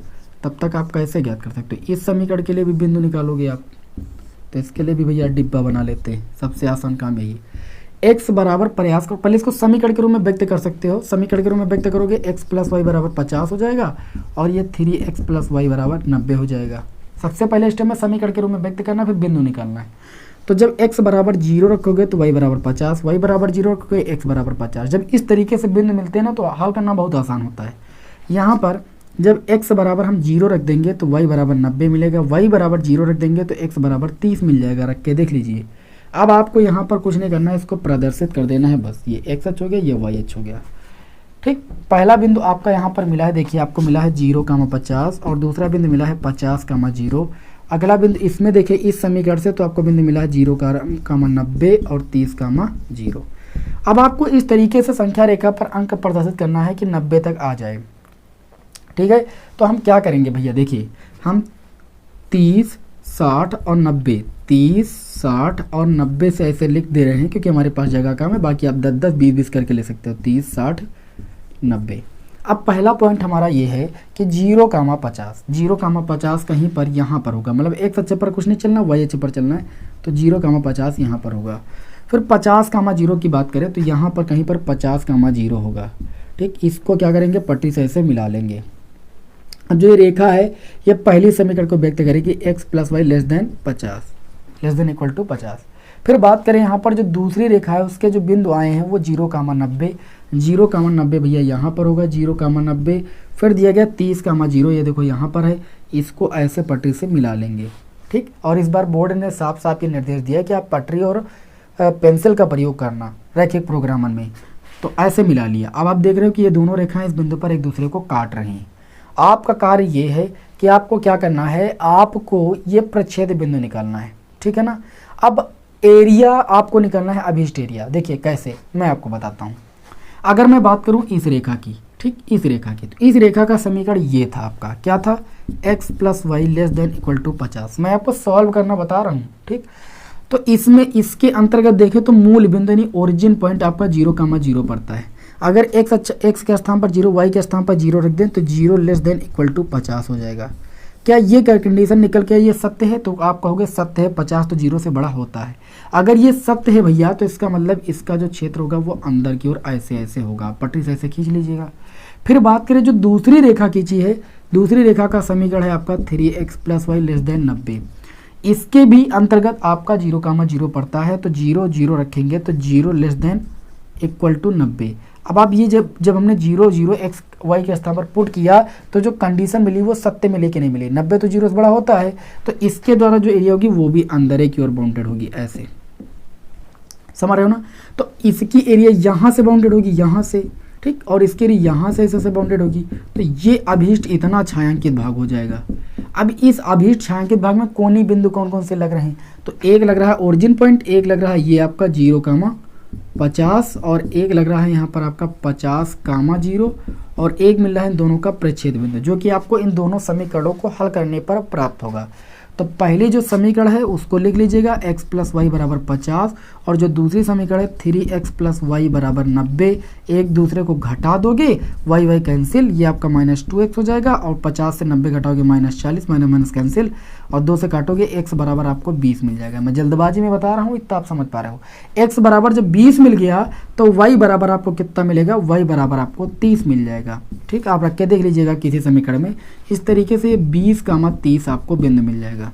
तब तक आप कैसे ज्ञात कर सकते हो। इस समीकरण के लिए भी बिंदु निकालोगे आप, तो इसके लिए भी भैया डिब्बा बना लेते हैं, सबसे आसान काम यही। x बराबर प्रयास करो, पहले इसको समीकरण के रूप में व्यक्त कर सकते हो। समीकरण के रूप में व्यक्त करोगे x प्लस वाई बराबर 50 हो जाएगा, और ये 3x प्लस वाई बराबर 90 हो जाएगा। सबसे पहले स्टेप में समीकरण के रूप में व्यक्त करना, फिर बिंदु निकालना है। तो जब x बराबर 0 रखोगे तो y बराबर 50, y बराबर 0 रखोगे x बराबर 50। जब इस तरीके से बिंदु मिलते हैं ना तो हल करना बहुत आसान होता है। यहाँ पर जब x बराबर हम 0 रख देंगे तो y बराबर 90 मिलेगा, y बराबर 0 रख देंगे तो x बराबर 30 मिल जाएगा। रख के देख लीजिए। अब आपको यहाँ पर कुछ नहीं करना है, इसको प्रदर्शित कर देना है बस। ये x h हो गया, ये y h हो गया, ठीक। पहला बिंदु आपका यहाँ पर मिला है, देखिए आपको मिला है 0,50, और दूसरा बिंदु मिला है 50,0। अगला बिंदु इसमें देखिए इस समीकरण से तो आपको बिंदु मिला है 0,90 और 30,0। अब आपको इस तरीके से संख्या रेखा पर अंक प्रदर्शित करना है कि 90 तक आ जाए, ठीक है। तो हम क्या करेंगे भैया, देखिए हम 30, 60 और 90, 30, 60 और 90 से ऐसे लिख दे रहे हैं क्योंकि हमारे पास जगह कम है। बाकी आप 10-10, 20-20 करके ले सकते हो, 30, 60, 90। अब पहला पॉइंट हमारा ये है कि 0,50, 0,50 कहीं पर यहाँ पर होगा, मतलब x अक्ष पर कुछ नहीं चलना, y अक्ष पर चलना है, तो 0,50 यहाँ पर होगा। फिर 50,0 की बात करें तो यहाँ पर कहीं पर 50,0 होगा, ठीक। इसको क्या करेंगे, पट्टी से ऐसे मिला लेंगे। अब जो ये रेखा है ये पहली समीकरण को व्यक्त करेगी x plus Y less than 50, less than equal to 50। फिर बात करें यहाँ पर जो दूसरी रेखा है उसके जो बिंदु आए हैं वो 0,90, 0,90 भैया यहाँ पर होगा 0,90। फिर दिया गया 30,0, ये देखो यहाँ पर है, इसको ऐसे पटरी से मिला लेंगे, ठीक। और इस बार बोर्ड ने साफ साफ ये निर्देश दिया कि आप पटरी और पेंसिल का प्रयोग करना रैखिक प्रोग्रामर में, तो ऐसे मिला लिया। अब आप देख रहे हो कि ये दोनों रेखाएं इस बिंदु पर एक दूसरे को काट रही हैं। आपका कार्य ये है कि आपको क्या करना है, आपको ये प्रच्छेद बिंदु निकालना है, ठीक है ना। अब एरिया आपको निकालना है, अभीष्ट एरिया। देखिए कैसे, मैं आपको बताता हूँ। अगर मैं बात करूँ इस रेखा की, ठीक, इस रेखा की, तो इस रेखा का समीकरण ये था आपका, क्या था, x plus Y less than equal to 50। मैं आपको सॉल्व करना बता रहा हूँ, ठीक। तो इसमें इसके अंतर्गत देखें तो मूल बिंदु यानी ओरिजिन पॉइंट आपका 0,0 पड़ता है। अगर x के स्थान पर 0, y के स्थान पर 0 रख दें तो 0 लेस देन इक्वल टू 50 हो जाएगा। क्या ये कंडीशन निकल के ये सत्य है? तो आप कहोगे सत्य है, 50 तो 0 से बड़ा होता है। अगर ये सत्य है भैया तो इसका मतलब इसका जो क्षेत्र होगा वो अंदर की ओर ऐसे ऐसे होगा। पटरी से ऐसे खींच लीजिएगा। फिर बात करें जो दूसरी रेखा खींची है, दूसरी रेखा का समीकरण है आपका 3x + y लेस देन 90। इसके भी अंतर्गत आपका 0,0 पड़ता है, तो 0 0 रखेंगे तो 0 लेस देन इक्वल टू 90। अब आप ये जब हमने 0 0 x y के स्थान पर पुट किया तो जो कंडीशन मिली वो सत्य मिली कि नहीं मिली? 90 तो 0 से बड़ा होता है, तो इसके द्वारा जो एरिया होगी वो भी अंदर की ओर बाउंडेड होगी, ऐसे समझ रहे हो ना। तो इसकी एरिया यहाँ से बाउंडेड होगी, यहाँ से, ठीक, और इसके एरिया यहाँ से ऐसे बाउंडेड होगी। तो ये अभीष्ट इतना छायांकित भाग हो जाएगा। अब इस अभीष्ट छायांकित भाग में कोनी बिंदु कौन कौन से लग रहे हैं? तो एक लग रहा है ओरिजिन पॉइंट, एक लग रहा है ये आपका 0,50 और एक लग रहा है यहाँ पर आपका 50,0 और एक मिल रहा है इन दोनों का प्रच्छेद बिंदु, जो कि आपको इन दोनों समीकरणों को हल करने पर प्राप्त होगा। तो पहले जो समीकरण है उसको लिख लीजिएगा x + y = 50 और जो दूसरी समीकरण है 3x + y = 90। एक दूसरे को घटा दोगे, y कैंसिल, ये आपका -2x हो जाएगा और 50 से 90 घटाओगे -40, माइनस कैंसिल और 2 से काटोगे x बराबर आपको 20 मिल जाएगा। मैं जल्दबाजी में बता रहा हूँ, इतना आप समझ पा रहे हो। x बराबर जब 20 मिल गया तो y बराबर आपको कितना मिलेगा? y बराबर आपको 30 मिल जाएगा। ठीक, आप रख के देख लीजिएगा किसी समीकरण में। इस तरीके से 20,30 आपको बिंदु मिल जाएगा।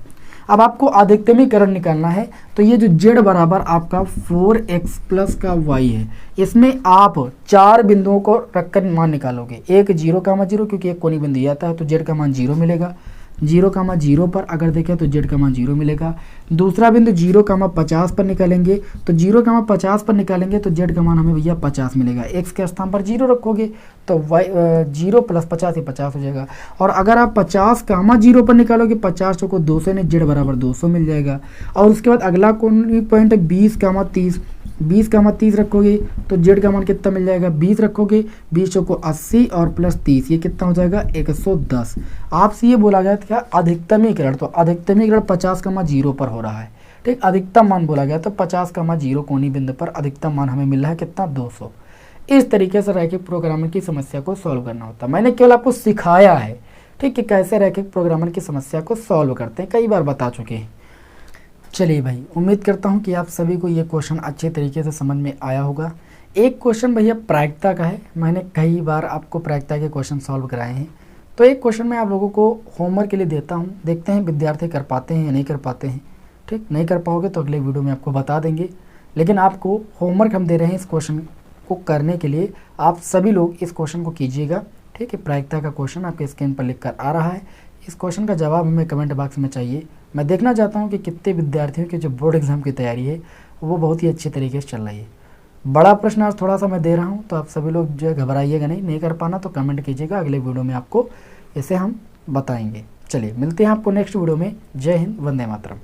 अब आपको अधिकतमीकरण निकालना है, तो ये जो z बराबर आपका 4x + का y है, इसमें आप 4 बिंदुओं को रखकर मान निकालोगे। एक 0,0 क्योंकि एक कोनी बिंदु आता है तो z का मान 0 मिलेगा। 0,0 पर अगर देखें तो z का मान 0 मिलेगा। दूसरा बिंदु 0,50 पर निकालेंगे तो 0,50 पर निकालेंगे तो z का मान हमें भैया 50 मिलेगा। x के स्थान पर 0 रखोगे तो 0 + 50 ही 50 हो जाएगा। और अगर आप 50,0 पर निकालोगे, 50 को 2 से z बराबर 200 मिल जाएगा। और उसके बाद अगला कोई पॉइंट है 20,30, 20,30 रखोगे तो z का मान कितना मिल जाएगा? 20 रखोगे, 20 को 80 और +30, ये कितना हो जाएगा? 110। आपसे ये बोला गया था अधिकतमीकरण, तो अधिकतमीकरण 50,0 पर हो रहा है। ठीक, अधिकतम मान बोला गया तो 50,0 कोनी बिंदु पर अधिकतम मान हमें मिल रहा है कितना? 200। इस तरीके से रैखिक प्रोग्रामर की समस्या को सॉल्व करना होता है। मैंने केवल आपको सिखाया है, ठीक, कि कैसे रैखिक प्रोग्रामर की समस्या को सॉल्व करते हैं, कई बार बता चुके हैं। चलिए भाई, उम्मीद करता हूँ कि आप सभी को ये क्वेश्चन अच्छे तरीके से समझ में आया होगा। एक क्वेश्चन भैया प्रायिकता का है, मैंने कई बार आपको प्रायिकता के क्वेश्चन सॉल्व कराए हैं। तो एक क्वेश्चन मैं आप लोगों को होमवर्क के लिए देता हूँ, देखते हैं विद्यार्थी कर पाते हैं या नहीं कर पाते हैं। ठीक, नहीं कर पाओगे तो अगले वीडियो में आपको बता देंगे, लेकिन आपको होमवर्क हम दे रहे हैं इस क्वेश्चन को करने के लिए। आप सभी लोग इस क्वेश्चन को कीजिएगा। ठीक है, प्रायिकता का क्वेश्चन आपके स्क्रीन पर लिख कर आ रहा है। इस क्वेश्चन का जवाब हमें कमेंट बॉक्स में चाहिए। मैं देखना चाहता हूं कि कितने विद्यार्थियों की जो बोर्ड एग्जाम की तैयारी है वो बहुत ही अच्छे तरीके से चल रही है। बड़ा प्रश्न आज थोड़ा सा मैं दे रहा हूं, तो आप सभी लोग जो है घबराइएगा नहीं कर पाना तो कमेंट कीजिएगा, अगले वीडियो में आपको इसे हम बताएंगे। चलिए मिलते हैं आपको नेक्स्ट वीडियो में। जय हिंद, वंदे मातरम।